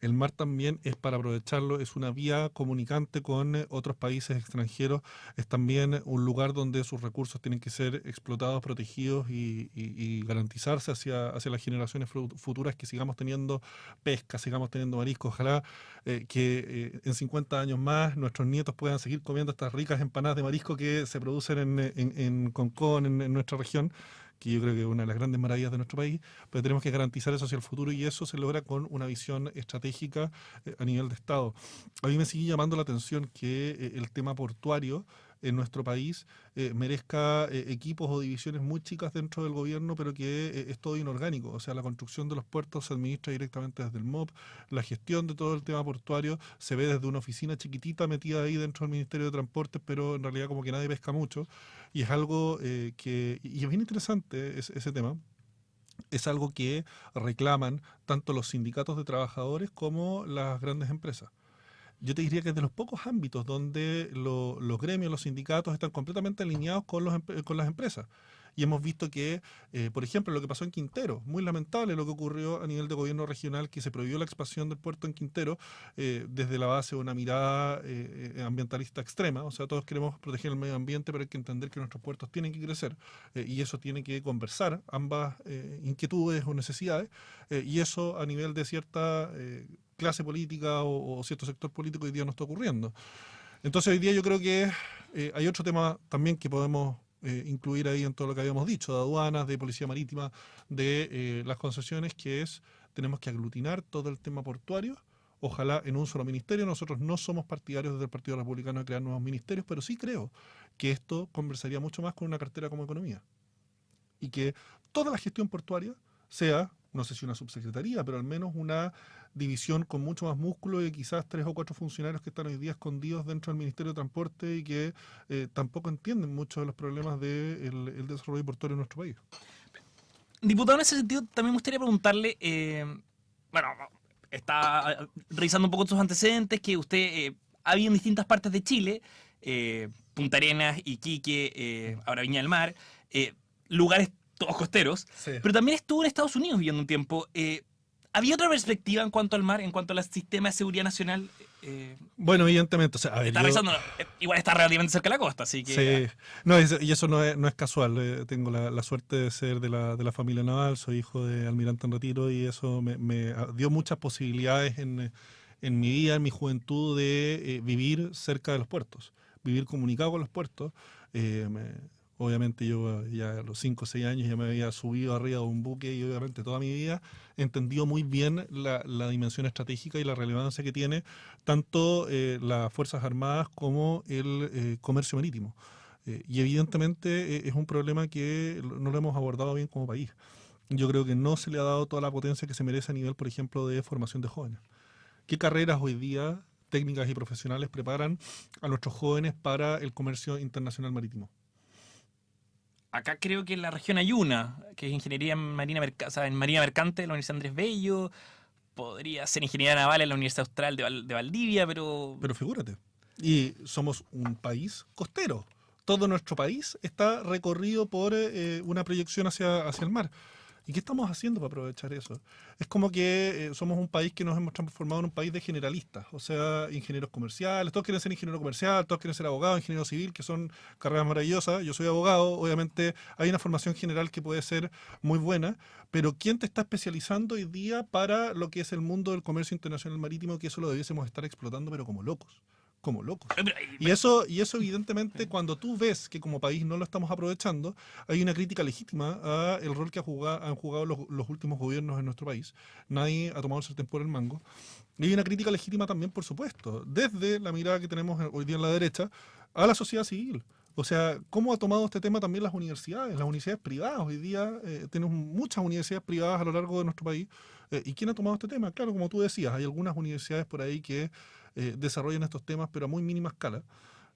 El mar también es para aprovecharlo, es una vía comunicante con otros países extranjeros, es también un lugar donde sus recursos tienen que ser explotados, protegidos y garantizarse hacia las generaciones futuras, que sigamos teniendo pesca, sigamos teniendo mariscos. Ojalá que en 50 años más nuestros nietos puedan seguir comiendo estas ricas empanadas de marisco que se producen en Concón, en nuestra región, que yo creo que es una de las grandes maravillas de nuestro país, pero tenemos que garantizar eso hacia el futuro, y eso se logra con una visión estratégica a nivel de Estado. A mí me sigue llamando la atención que el tema portuario en nuestro país merezca equipos o divisiones muy chicas dentro del gobierno, pero que es todo inorgánico. O sea, la construcción de los puertos se administra directamente desde el MOP, la gestión de todo el tema portuario se ve desde una oficina chiquitita metida ahí dentro del Ministerio de Transportes, pero en realidad como que nadie pesca mucho, y es algo y es bien interesante ese tema. Es algo que reclaman tanto los sindicatos de trabajadores como las grandes empresas. Yo te diría que es de los pocos ámbitos donde los gremios, los sindicatos están completamente alineados con las empresas. Y hemos visto que, por ejemplo, lo que pasó en Quintero, muy lamentable lo que ocurrió a nivel de gobierno regional, que se prohibió la expansión del puerto en Quintero desde la base de una mirada ambientalista extrema. O sea, todos queremos proteger el medio ambiente, pero hay que entender que nuestros puertos tienen que crecer y eso tiene que conversar ambas inquietudes o necesidades, y eso a nivel de cierta clase política o cierto sector político hoy día no está ocurriendo. Entonces hoy día yo creo que hay otro tema también que podemos incluir ahí en todo lo que habíamos dicho, de aduanas, de policía marítima, de las concesiones, que es, tenemos que aglutinar todo el tema portuario, ojalá en un solo ministerio. Nosotros no somos partidarios desde el Partido Republicano de crear nuevos ministerios, pero sí creo que esto conversaría mucho más con una cartera como economía, y que toda la gestión portuaria sea no sé si una subsecretaría, pero al menos una división con mucho más músculo y quizás 3 o 4 funcionarios que están hoy día escondidos dentro del Ministerio de Transporte y que tampoco entienden mucho de los problemas del desarrollo portuario en nuestro país. Diputado, en ese sentido, también me gustaría preguntarle, bueno, está revisando un poco sus antecedentes, que usted ha habido en distintas partes de Chile, Punta Arenas, Iquique, ahora Viña del Mar, lugares todos costeros, Sí. pero también estuvo en Estados Unidos viviendo un tiempo. ¿Había otra perspectiva en cuanto al mar, en cuanto al sistema de seguridad nacional? Bueno, evidentemente, o sea, a ver, Está revisando, igual está relativamente cerca de la costa, así que... sí, no, y eso no es casual. Tengo la suerte de ser de la familia naval, soy hijo de almirante en retiro y eso me dio muchas posibilidades en mi vida, en mi juventud, de vivir cerca de los puertos, vivir comunicado con los puertos. Obviamente yo ya a los 5 o 6 años ya me había subido arriba de un buque y obviamente toda mi vida he entendido muy bien la dimensión estratégica y la relevancia que tiene tanto las Fuerzas Armadas como el comercio marítimo. Y evidentemente es un problema que no lo hemos abordado bien como país. Yo creo que no se le ha dado toda la potencia que se merece a nivel, por ejemplo, de formación de jóvenes. ¿Qué carreras hoy día técnicas y profesionales preparan a nuestros jóvenes para el comercio internacional marítimo? Acá creo que en la región hay una, que es Ingeniería Marina, o sea, en Marina Mercante de la Universidad Andrés Bello, podría ser Ingeniería Naval en la Universidad Austral de Valdivia, pero... Pero figúrate, y somos un país costero. Todo nuestro país está recorrido por una proyección hacia el mar. ¿Y qué estamos haciendo para aprovechar eso? Es como que somos un país que nos hemos transformado en un país de generalistas, o sea, ingenieros comerciales, todos quieren ser ingeniero comercial, todos quieren ser abogado, ingeniero civil, que son carreras maravillosas. Yo soy abogado, obviamente hay una formación general que puede ser muy buena, pero ¿quién te está especializando hoy día para lo que es el mundo del comercio internacional marítimo? Que eso lo debiésemos estar explotando, pero como locos. Como locos. Y eso evidentemente, cuando tú ves que como país no lo estamos aprovechando, hay una crítica legítima al rol que han jugado los últimos gobiernos en nuestro país. Nadie ha tomado el sartén por el mango. Y hay una crítica legítima también, por supuesto, desde la mirada que tenemos hoy día en la derecha, a la sociedad civil. O sea, ¿cómo ha tomado este tema también las universidades? Las universidades privadas. Hoy día tenemos muchas universidades privadas a lo largo de nuestro país. ¿Y quién ha tomado este tema? Claro, como tú decías, hay algunas universidades por ahí que desarrollan estos temas, pero a muy mínima escala.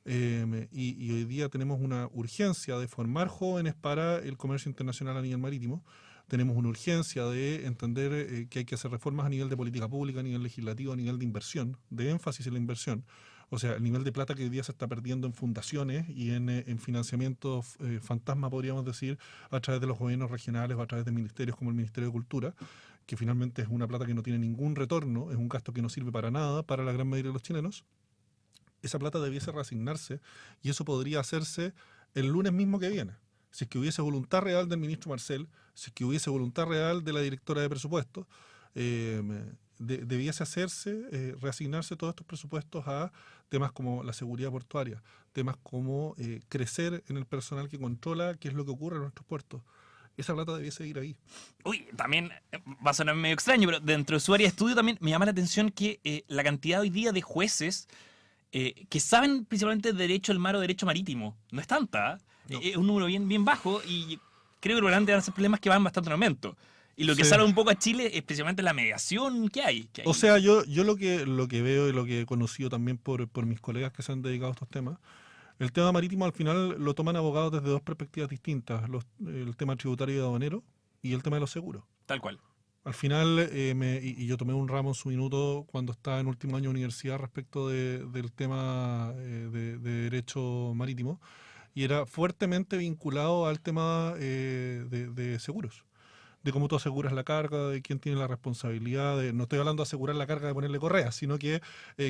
Y hoy día tenemos una urgencia de formar jóvenes para el comercio internacional a nivel marítimo. Tenemos una urgencia de entender que hay que hacer reformas a nivel de política pública, a nivel legislativo, a nivel de inversión, de énfasis en la inversión. O sea, el nivel de plata que hoy día se está perdiendo en fundaciones y en financiamientos fantasma, podríamos decir, a través de los gobiernos regionales o a través de ministerios como el Ministerio de Cultura, que finalmente es una plata que no tiene ningún retorno, es un gasto que no sirve para nada para la gran mayoría de los chilenos. Esa plata debiese reasignarse y eso podría hacerse el lunes mismo que viene. Si es que hubiese voluntad real del ministro Marcel, si es que hubiese voluntad real de la directora de presupuestos, debiese hacerse, reasignarse todos estos presupuestos a temas como la seguridad portuaria, temas como crecer en el personal que controla qué es lo que ocurre en nuestros puertos. Esa plata debiese ir ahí. Uy, también va a sonar medio extraño, pero dentro de su área de estudio también me llama la atención que la cantidad hoy día de jueces que saben principalmente de derecho al mar o derecho marítimo no es tanta. No. Es un número bien bajo y creo que probablemente van a ser problemas que van bastante en aumento. Y lo que Sí. salva un poco a Chile es precisamente la mediación que hay. O sea, yo lo que veo y lo que he conocido también por mis colegas que se han dedicado a estos temas, el tema marítimo al final lo toman abogados desde dos perspectivas distintas, el tema tributario y aduanero y el tema de los seguros. Tal cual. Al final, y yo tomé un ramo en su minuto cuando estaba en último año de universidad respecto del tema de derecho marítimo, y era fuertemente vinculado al tema de seguros. De cómo tú aseguras la carga, de quién tiene la responsabilidad, no estoy hablando de asegurar la carga de ponerle correas, sino que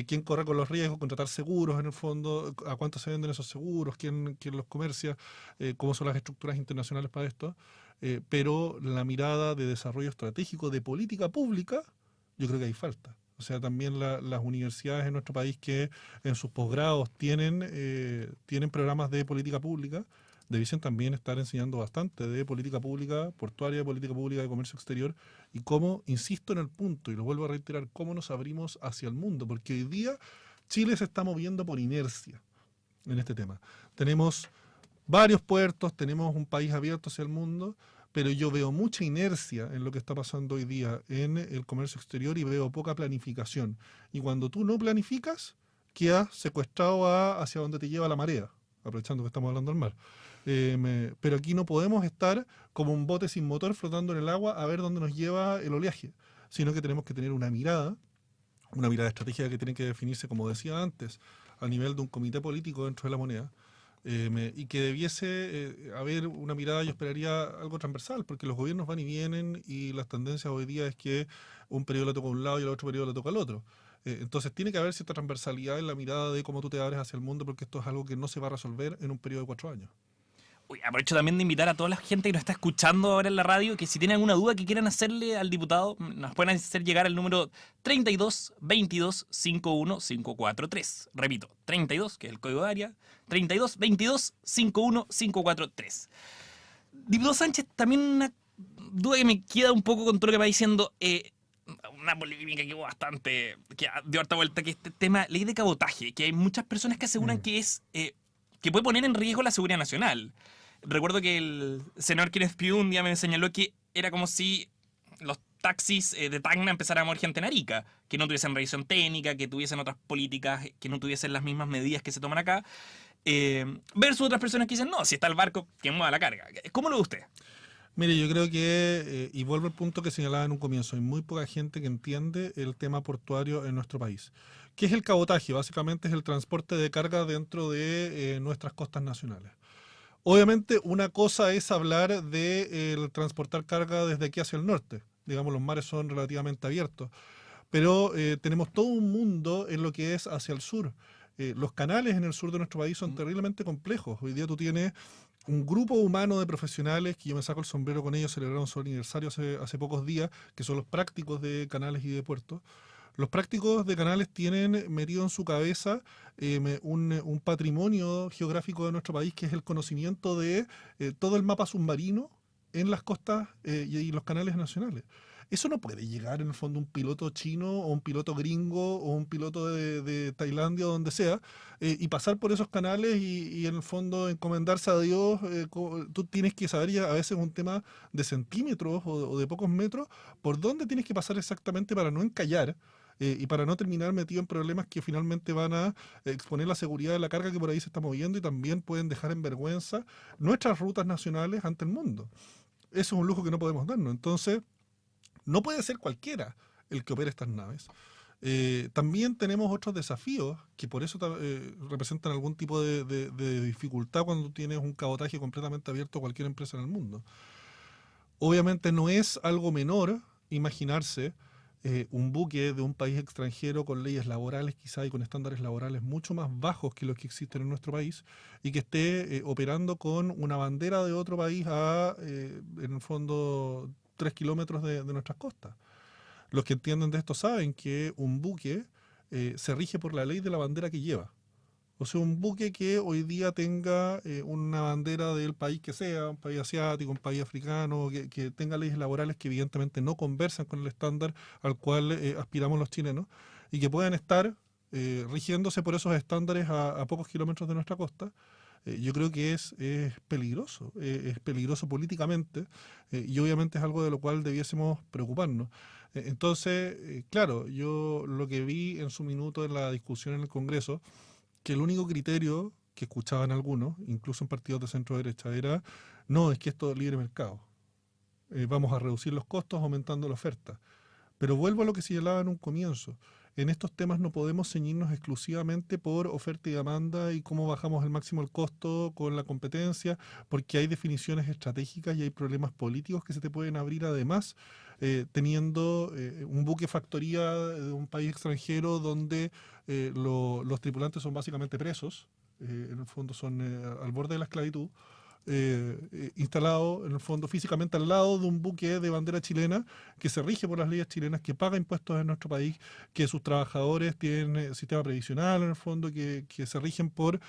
quién corre con los riesgos, contratar seguros en el fondo, a cuánto se venden esos seguros, quién los comercia, cómo son las estructuras internacionales para esto. Pero la mirada de desarrollo estratégico, de política pública, yo creo que hay falta. O sea, también las universidades en nuestro país que en sus posgrados tienen programas de política pública, debiesen también estar enseñando bastante de política pública portuaria, de política pública de comercio exterior y cómo, insisto en el punto, y lo vuelvo a reiterar, cómo nos abrimos hacia el mundo, porque hoy día Chile se está moviendo por inercia en este tema. Tenemos varios puertos, tenemos un país abierto hacia el mundo, pero yo veo mucha inercia en lo que está pasando hoy día en el comercio exterior y veo poca planificación. Y cuando tú no planificas, quedas secuestrado hacia donde te lleva la marea, aprovechando que estamos hablando del mar. Pero aquí no podemos estar como un bote sin motor flotando en el agua a ver dónde nos lleva el oleaje, sino que tenemos que tener una mirada estratégica que tiene que definirse, como decía antes, a nivel de un comité político dentro de la moneda, y que debiese haber una mirada, yo esperaría, algo transversal, porque los gobiernos van y vienen y las tendencias hoy día es que un periodo le toca a un lado y el otro periodo le toca al otro. Entonces tiene que haber cierta transversalidad en la mirada de cómo tú te abres hacia el mundo, porque esto es algo que no se va a resolver en un periodo de 4 años. Uy, aprovecho también de invitar a toda la gente que nos está escuchando ahora en la radio, que si tienen alguna duda que quieran hacerle al diputado, nos pueden hacer llegar al número 32 22 51 543. Repito, 32, que es el código de área, 32 22 51 543. Diputado Sánchez, también una duda que me queda un poco con todo lo que va diciendo, una polémica que hubo bastante, que dio harta vuelta, que este tema, ley de cabotaje, que hay muchas personas que aseguran que es... que puede poner en riesgo la seguridad nacional. Recuerdo que el senador Kenneth Pugh un día me señaló que era como si los taxis de Tacna empezaran a mover gente en Arica, que no tuviesen revisión técnica, que tuviesen otras políticas, que no tuviesen las mismas medidas que se toman acá, versus otras personas que dicen, no, si está el barco, que mueva la carga. ¿Cómo lo ve usted? Mire, yo creo que, y vuelvo al punto que señalaba en un comienzo, hay muy poca gente que entiende el tema portuario en nuestro país. ¿Qué es el cabotaje? Básicamente es el transporte de carga dentro de nuestras costas nacionales. Obviamente una cosa es hablar de el transportar carga desde aquí hacia el norte. Digamos, los mares son relativamente abiertos. Pero tenemos todo un mundo en lo que es hacia el sur. Los canales en el sur de nuestro país son terriblemente complejos. Hoy día tú tienes un grupo humano de profesionales, que yo me saco el sombrero con ellos, celebraron su aniversario hace pocos días, que son los prácticos de canales y de puertos. Los prácticos de canales tienen metido en su cabeza un patrimonio geográfico de nuestro país, que es el conocimiento de todo el mapa submarino en las costas y los canales nacionales. Eso no puede llegar en el fondo un piloto chino o un piloto gringo o un piloto de Tailandia o donde sea y pasar por esos canales y en el fondo encomendarse a Dios. Tú tienes que saber, ya a veces un tema de centímetros o de pocos metros, por dónde tienes que pasar exactamente para no encallar y para no terminar metido en problemas que finalmente van a exponer la seguridad de la carga que por ahí se está moviendo y también pueden dejar en vergüenza nuestras rutas nacionales ante el mundo. Eso es un lujo que no podemos darnos. Entonces, no puede ser cualquiera el que opere estas naves. También tenemos otros desafíos que por eso representan algún tipo de dificultad cuando tienes un cabotaje completamente abierto a cualquier empresa en el mundo. Obviamente no es algo menor imaginarse un buque de un país extranjero con leyes laborales quizá y con estándares laborales mucho más bajos que los que existen en nuestro país y que esté operando con una bandera de otro país en el fondo 3 kilómetros de nuestras costas. Los que entienden de esto saben que un buque se rige por la ley de la bandera que lleva. O sea, un buque que hoy día tenga una bandera del país que sea, un país asiático, un país africano, que tenga leyes laborales que evidentemente no conversan con el estándar al cual aspiramos los chilenos y que puedan estar rigiéndose por esos estándares a pocos kilómetros de nuestra costa. Yo creo que es peligroso políticamente y obviamente es algo de lo cual debiésemos preocuparnos. Entonces, claro, yo lo que vi en su minuto en la discusión en el Congreso, que el único criterio que escuchaban algunos, incluso en partidos de centro-derecha, era, no, es que esto es libre mercado. Vamos a reducir los costos aumentando la oferta. Pero vuelvo a lo que señalaba en un comienzo. En estos temas no podemos ceñirnos exclusivamente por oferta y demanda y cómo bajamos al máximo el costo con la competencia, porque hay definiciones estratégicas y hay problemas políticos que se te pueden abrir además teniendo un buque factoría de un país extranjero donde los tripulantes son básicamente presos, en el fondo son al borde de la esclavitud, instalado en el fondo físicamente al lado de un buque de bandera chilena que se rige por las leyes chilenas, que paga impuestos en nuestro país, que sus trabajadores tienen sistema previsional en el fondo, que se rigen por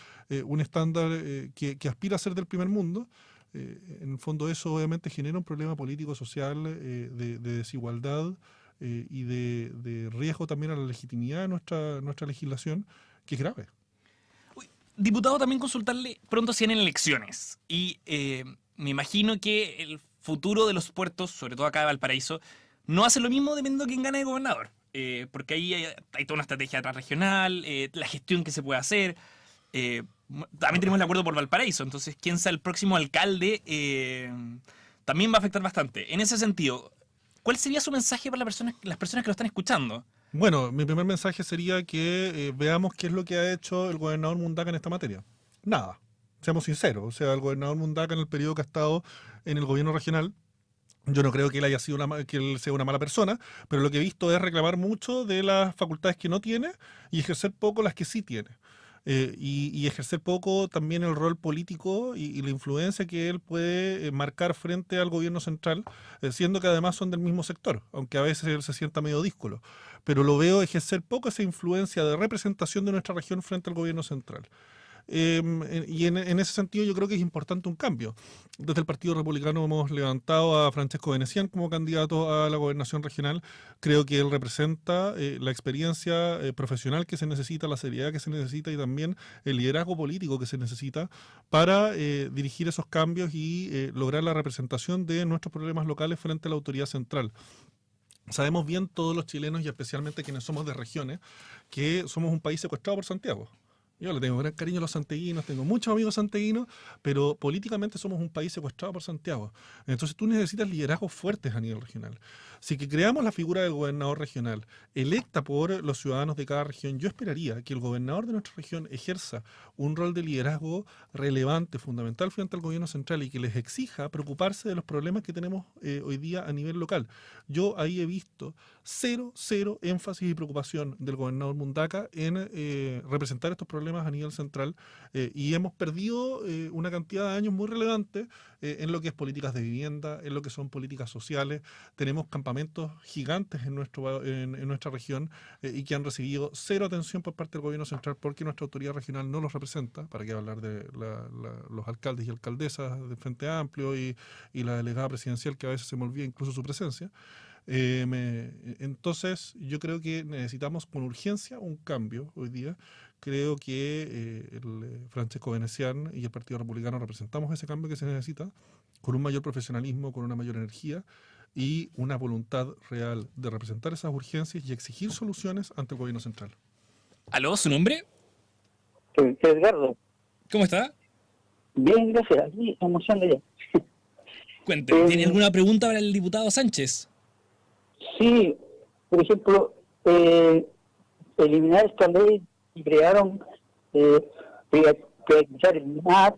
un estándar que aspira a ser del primer mundo. En el fondo eso obviamente genera un problema político, social, de desigualdad y de riesgo también a la legitimidad de nuestra legislación, que es grave. Diputado, también consultarle, pronto se vienen elecciones y me imagino que el futuro de los puertos, sobre todo acá de Valparaíso, no hace lo mismo dependiendo de quién gane de gobernador. Porque ahí hay toda una estrategia transregional, la gestión que se puede hacer. También tenemos el acuerdo por Valparaíso, entonces quién sea el próximo alcalde también va a afectar bastante. En ese sentido, ¿cuál sería su mensaje para las personas que lo están escuchando? Bueno, mi primer mensaje sería que veamos qué es lo que ha hecho el gobernador Mundaca en esta materia. Nada, seamos sinceros. O sea, el gobernador Mundaca en el periodo que ha estado en el gobierno regional, yo no creo que él haya sido que él sea una mala persona, pero lo que he visto es reclamar mucho de las facultades que no tiene y ejercer poco las que sí tiene. Y ejercer poco también el rol político y la influencia que él puede marcar frente al gobierno central, siendo que además son del mismo sector, aunque a veces él se sienta medio díscolo. Pero lo veo ejercer poco esa influencia de representación de nuestra región frente al gobierno central. Y en ese sentido yo creo que es importante un cambio. Desde el Partido Republicano hemos levantado a Francesco Venecián como candidato a la gobernación regional. Creo que él representa la experiencia profesional que se necesita, la seriedad que se necesita y también el liderazgo político que se necesita para dirigir esos cambios y lograr la representación de nuestros problemas locales frente a la autoridad central. Sabemos bien todos los chilenos y especialmente quienes somos de regiones que somos un país secuestrado por Santiago. Yo le tengo gran cariño a los santiaguinos, tengo muchos amigos santiaguinos, pero políticamente somos un país secuestrado por Santiago. Entonces tú necesitas liderazgos fuertes a nivel regional. Si que creamos la figura del gobernador regional, electa por los ciudadanos de cada región, yo esperaría que el gobernador de nuestra región ejerza un rol de liderazgo relevante, fundamental frente al gobierno central y que les exija preocuparse de los problemas que tenemos hoy día a nivel local. Yo ahí he visto cero énfasis y preocupación del gobernador Mundaca en representar estos problemas a nivel central y hemos perdido una cantidad de años muy relevante en lo que es políticas de vivienda, en lo que son políticas sociales. Tenemos campamentos gigantes en nuestra región y que han recibido cero atención por parte del gobierno central porque nuestra autoridad regional no los representa, para qué hablar de los alcaldes y alcaldesas del Frente Amplio y la delegada presidencial que a veces se me olvida incluso su presencia. Entonces yo creo que necesitamos con urgencia un cambio hoy día. Creo que Francesco Venecián y el Partido Republicano representamos ese cambio que se necesita con un mayor profesionalismo, con una mayor energía y una voluntad real de representar esas urgencias y exigir soluciones ante el gobierno central. ¿Aló? ¿Su nombre? Edgardo. ¿Cómo está? Bien, gracias. Aquí emoción de ya. Cuénteme, ¿tiene alguna pregunta para el diputado Sánchez? Sí, por ejemplo, eliminar esta ley y crearon privatizar el MAR.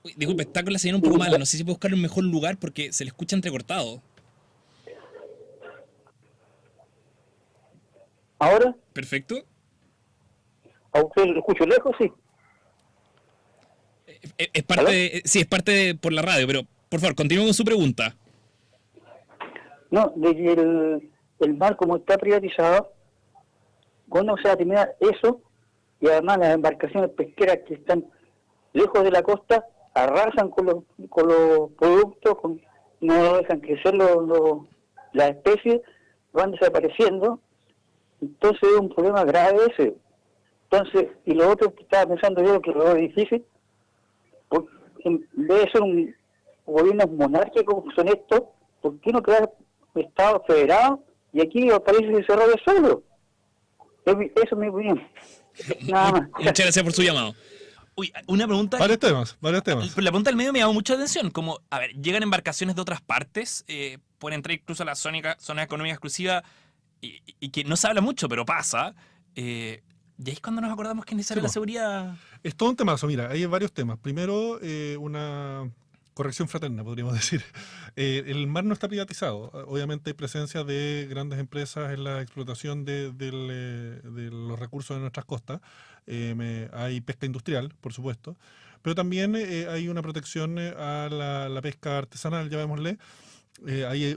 Uy, disculpe, está con la señal un poco mala. No sé si puede buscar un mejor lugar porque se le escucha entrecortado. ¿Ahora? Perfecto. ¿A usted lo escucho lejos? Sí. Es parte sí, es parte por la radio, pero por favor, continúe con su pregunta. No, de que el mar como está privatizado, ¿cuándo se va a terminar eso? Y además las embarcaciones pesqueras que están lejos de la costa arrasan con los productos, no dejan crecer las especies, van desapareciendo. Entonces es un problema grave ese. Entonces, y lo otro que estaba pensando yo, que lo veo difícil, porque debe ser un gobierno monárquico como son estos, ¿por qué no crear Estado federado? Y aquí aparece ese cerrado de solo. Eso es mi opinión. Nada más. Muchas gracias por su llamado. Uy, una pregunta. Varios temas. La pregunta del medio me llamó mucha atención. Como, a ver, llegan embarcaciones de otras partes, pueden entrar incluso a la zona económica exclusiva y que no se habla mucho, pero pasa. Y ahí es cuando nos acordamos que es necesaria la seguridad. Es todo un temazo, mira, hay varios temas. Primero, una corrección fraterna, podríamos decir. El mar no está privatizado. Obviamente hay presencia de grandes empresas en la explotación de los recursos de nuestras costas. Hay pesca industrial, por supuesto. Pero también hay una protección a la pesca artesanal, llamémosle.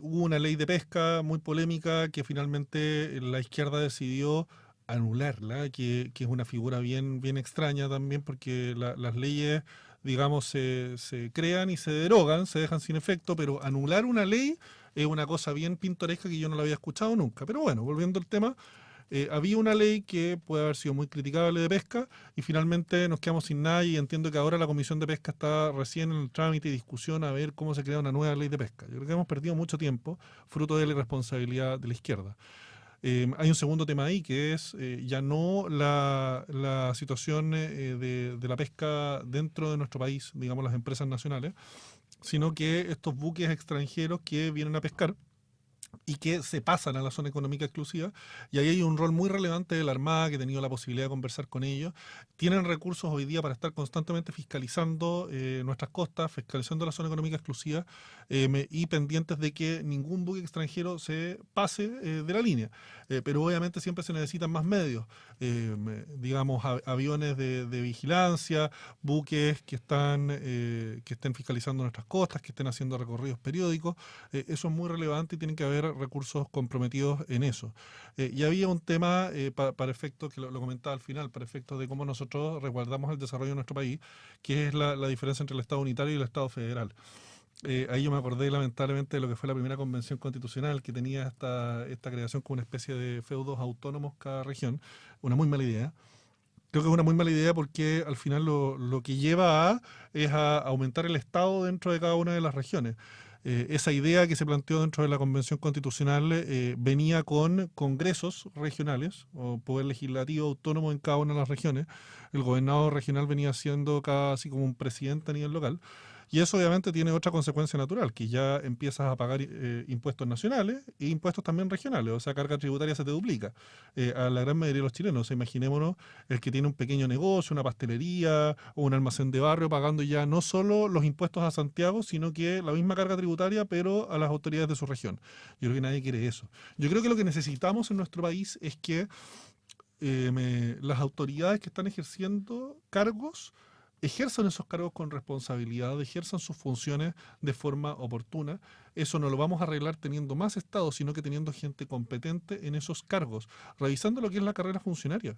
Hubo una ley de pesca muy polémica que finalmente la izquierda decidió anularla, que es una figura bien extraña también, porque las leyes, digamos, se crean y se derogan, se dejan sin efecto, pero anular una ley es una cosa bien pintoresca que yo no la había escuchado nunca. Pero bueno, volviendo al tema, Había una ley que puede haber sido muy criticable de pesca y finalmente nos quedamos sin nada y entiendo que ahora la Comisión de Pesca está recién en el trámite y discusión a ver cómo se crea una nueva ley de pesca. Yo creo que hemos perdido mucho tiempo fruto de la irresponsabilidad de la izquierda. Hay un segundo tema ahí que es ya no la situación de la pesca dentro de nuestro país, digamos las empresas nacionales, sino que estos buques extranjeros que vienen a pescar y que se pasan a la zona económica exclusiva, y ahí hay un rol muy relevante de la Armada, que he tenido la posibilidad de conversar con ellos. Tienen recursos hoy día para estar constantemente fiscalizando nuestras costas, fiscalizando la zona económica exclusiva y pendientes de que ningún buque extranjero se pase de la línea. Pero obviamente siempre se necesitan más medios, digamos aviones de vigilancia, buques que estén fiscalizando nuestras costas, que estén haciendo recorridos periódicos. Eso es muy relevante y tienen que haber recursos comprometidos en eso. Y había un tema para efectos, que lo comentaba al final, para efectos de cómo nosotros resguardamos el desarrollo de nuestro país, que es la diferencia entre el Estado unitario y el Estado federal. Ahí yo me acordé lamentablemente de lo que fue la primera convención constitucional, que tenía esta creación como una especie de feudos autónomos cada región. Una muy mala idea. Creo que es una muy mala idea porque al final lo que lleva es a aumentar el Estado dentro de cada una de las regiones. Esa idea que se planteó dentro de la Convención Constitucional venía con congresos regionales o poder legislativo autónomo en cada una de las regiones. El gobernador regional venía siendo casi como un presidente a nivel local. Y eso obviamente tiene otra consecuencia natural, que ya empiezas a pagar impuestos nacionales e impuestos también regionales, o sea, carga tributaria se te duplica a la gran mayoría de los chilenos. O sea, imaginémonos el que tiene un pequeño negocio, una pastelería o un almacén de barrio, pagando ya no solo los impuestos a Santiago, sino que la misma carga tributaria, pero a las autoridades de su región. Yo creo que nadie quiere eso. Yo creo que lo que necesitamos en nuestro país es que las autoridades que están ejerciendo cargos ejerzan esos cargos con responsabilidad, ejerzan sus funciones de forma oportuna. Eso no lo vamos a arreglar teniendo más Estado, sino que teniendo gente competente en esos cargos, revisando lo que es la carrera funcionaria.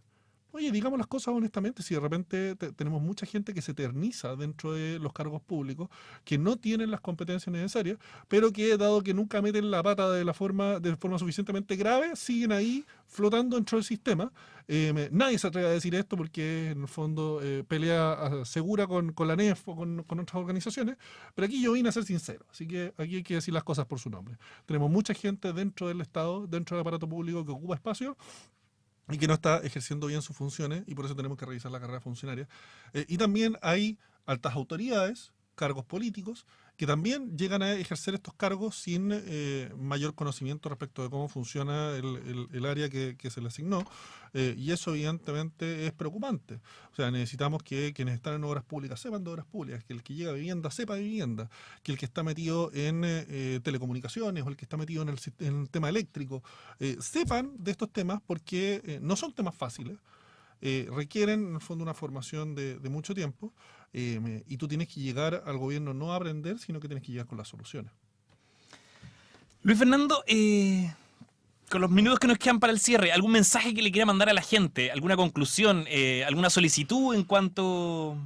Oye, digamos las cosas honestamente, si de repente tenemos mucha gente que se eterniza dentro de los cargos públicos, que no tienen las competencias necesarias, pero que dado que nunca meten la pata de forma suficientemente grave, siguen ahí flotando dentro del sistema. Nadie se atreve a decir esto porque en el fondo pelea segura con la NEF o con otras organizaciones, pero aquí yo vine a ser sincero, así que aquí hay que decir las cosas por su nombre. Tenemos mucha gente dentro del Estado, dentro del aparato público que ocupa espacio y que no está ejerciendo bien sus funciones, y por eso tenemos que revisar la carrera funcionaria. Y también hay altas autoridades, cargos políticos, que también llegan a ejercer estos cargos sin mayor conocimiento respecto de cómo funciona el área que se le asignó, y eso evidentemente es preocupante. O sea, necesitamos que quienes están en obras públicas sepan de obras públicas, que el que llega a vivienda sepa de vivienda, que el que está metido en telecomunicaciones o el que está metido en el tema eléctrico sepan de estos temas, porque no son temas fáciles. Requieren en el fondo una formación de mucho tiempo, y tú tienes que llegar al gobierno no a aprender, sino que tienes que llegar con las soluciones. Luis Fernando, con los minutos que nos quedan para el cierre, ¿algún mensaje que le quiera mandar a la gente? ¿Alguna conclusión? ¿Alguna solicitud en cuanto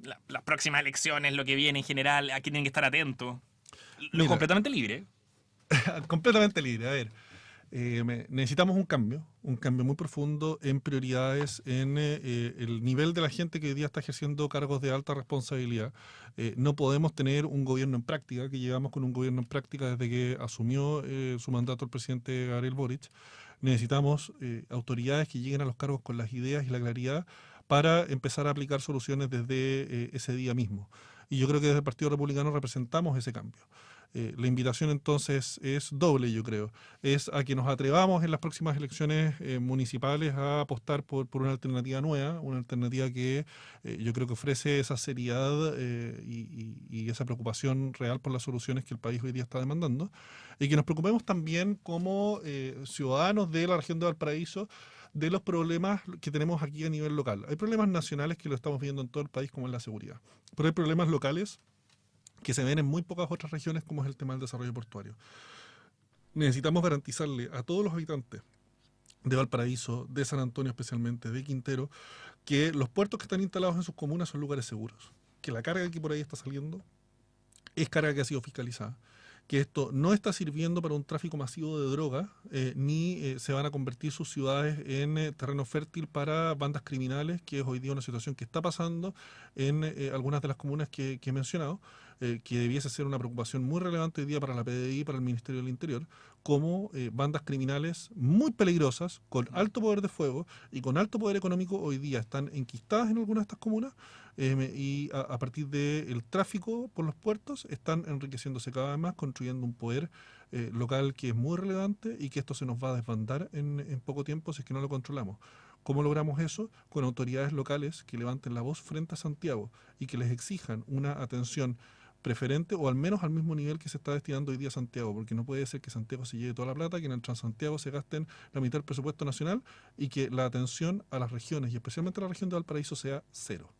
a las próximas elecciones, lo que viene en general? ¿A qué tienen que estar atentos? Lo completamente libre. Completamente libre. A ver, necesitamos un cambio muy profundo en prioridades, en el nivel de la gente que hoy día está ejerciendo cargos de alta responsabilidad. No podemos tener un gobierno en práctica, que llevamos con un gobierno en práctica desde que asumió su mandato el presidente Gabriel Boric. Necesitamos autoridades que lleguen a los cargos con las ideas y la claridad para empezar a aplicar soluciones desde ese día mismo. Y yo creo que desde el Partido Republicano representamos ese cambio. La invitación entonces es doble, yo creo. Es a que nos atrevamos en las próximas elecciones municipales a apostar por una alternativa nueva, una alternativa que yo creo que ofrece esa seriedad y esa preocupación real por las soluciones que el país hoy día está demandando. Y que nos preocupemos también como ciudadanos de la región de Valparaíso de los problemas que tenemos aquí a nivel local. Hay problemas nacionales que lo estamos viendo en todo el país, como es la seguridad. Pero hay problemas locales que se ven en muy pocas otras regiones, como es el tema del desarrollo portuario. Necesitamos garantizarle a todos los habitantes de Valparaíso, de San Antonio especialmente, de Quintero, que los puertos que están instalados en sus comunas son lugares seguros, que la carga que por ahí está saliendo es carga que ha sido fiscalizada, que esto no está sirviendo para un tráfico masivo de droga, ni se van a convertir sus ciudades en terreno fértil para bandas criminales, que es hoy día una situación que está pasando en algunas de las comunas que he mencionado, que debiese ser una preocupación muy relevante hoy día para la PDI y para el Ministerio del Interior, como bandas criminales muy peligrosas, con alto poder de fuego y con alto poder económico, hoy día están enquistadas en algunas de estas comunas, y a partir del tráfico por los puertos están enriqueciéndose cada vez más, construyendo un poder local que es muy relevante y que esto se nos va a desbandar en poco tiempo si es que no lo controlamos. ¿Cómo logramos eso? Con autoridades locales que levanten la voz frente a Santiago y que les exijan una atención preferente o al menos al mismo nivel que se está destinando hoy día a Santiago, porque no puede ser que Santiago se lleve toda la plata, que en el Transantiago se gasten la mitad del presupuesto nacional y que la atención a las regiones y especialmente a la región de Valparaíso sea cero.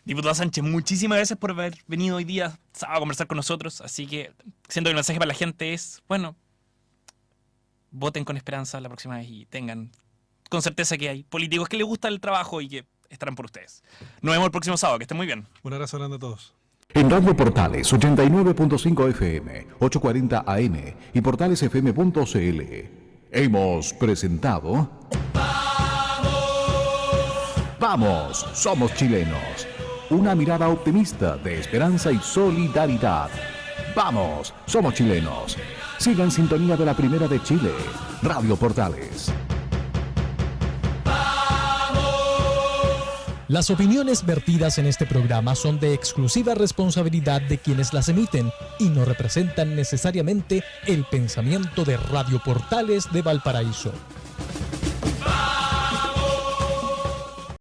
Diputado Sánchez, muchísimas gracias por haber venido hoy día sábado a conversar con nosotros. Así que siento que el mensaje para la gente es, bueno, voten con esperanza la próxima vez y tengan con certeza que hay políticos que les gusta el trabajo y que estarán por ustedes. Nos vemos el próximo sábado, que estén muy bien. Un abrazo grande a todos. En Radio Portales 89.5 FM, 840 AM y portalesfm.cl hemos presentado Vamos, somos chilenos. Una mirada optimista de esperanza y solidaridad. Vamos, somos chilenos. Siga en sintonía de la Primera de Chile, Radio Portales. Las opiniones vertidas en este programa son de exclusiva responsabilidad de quienes las emiten y no representan necesariamente el pensamiento de Radio Portales de Valparaíso.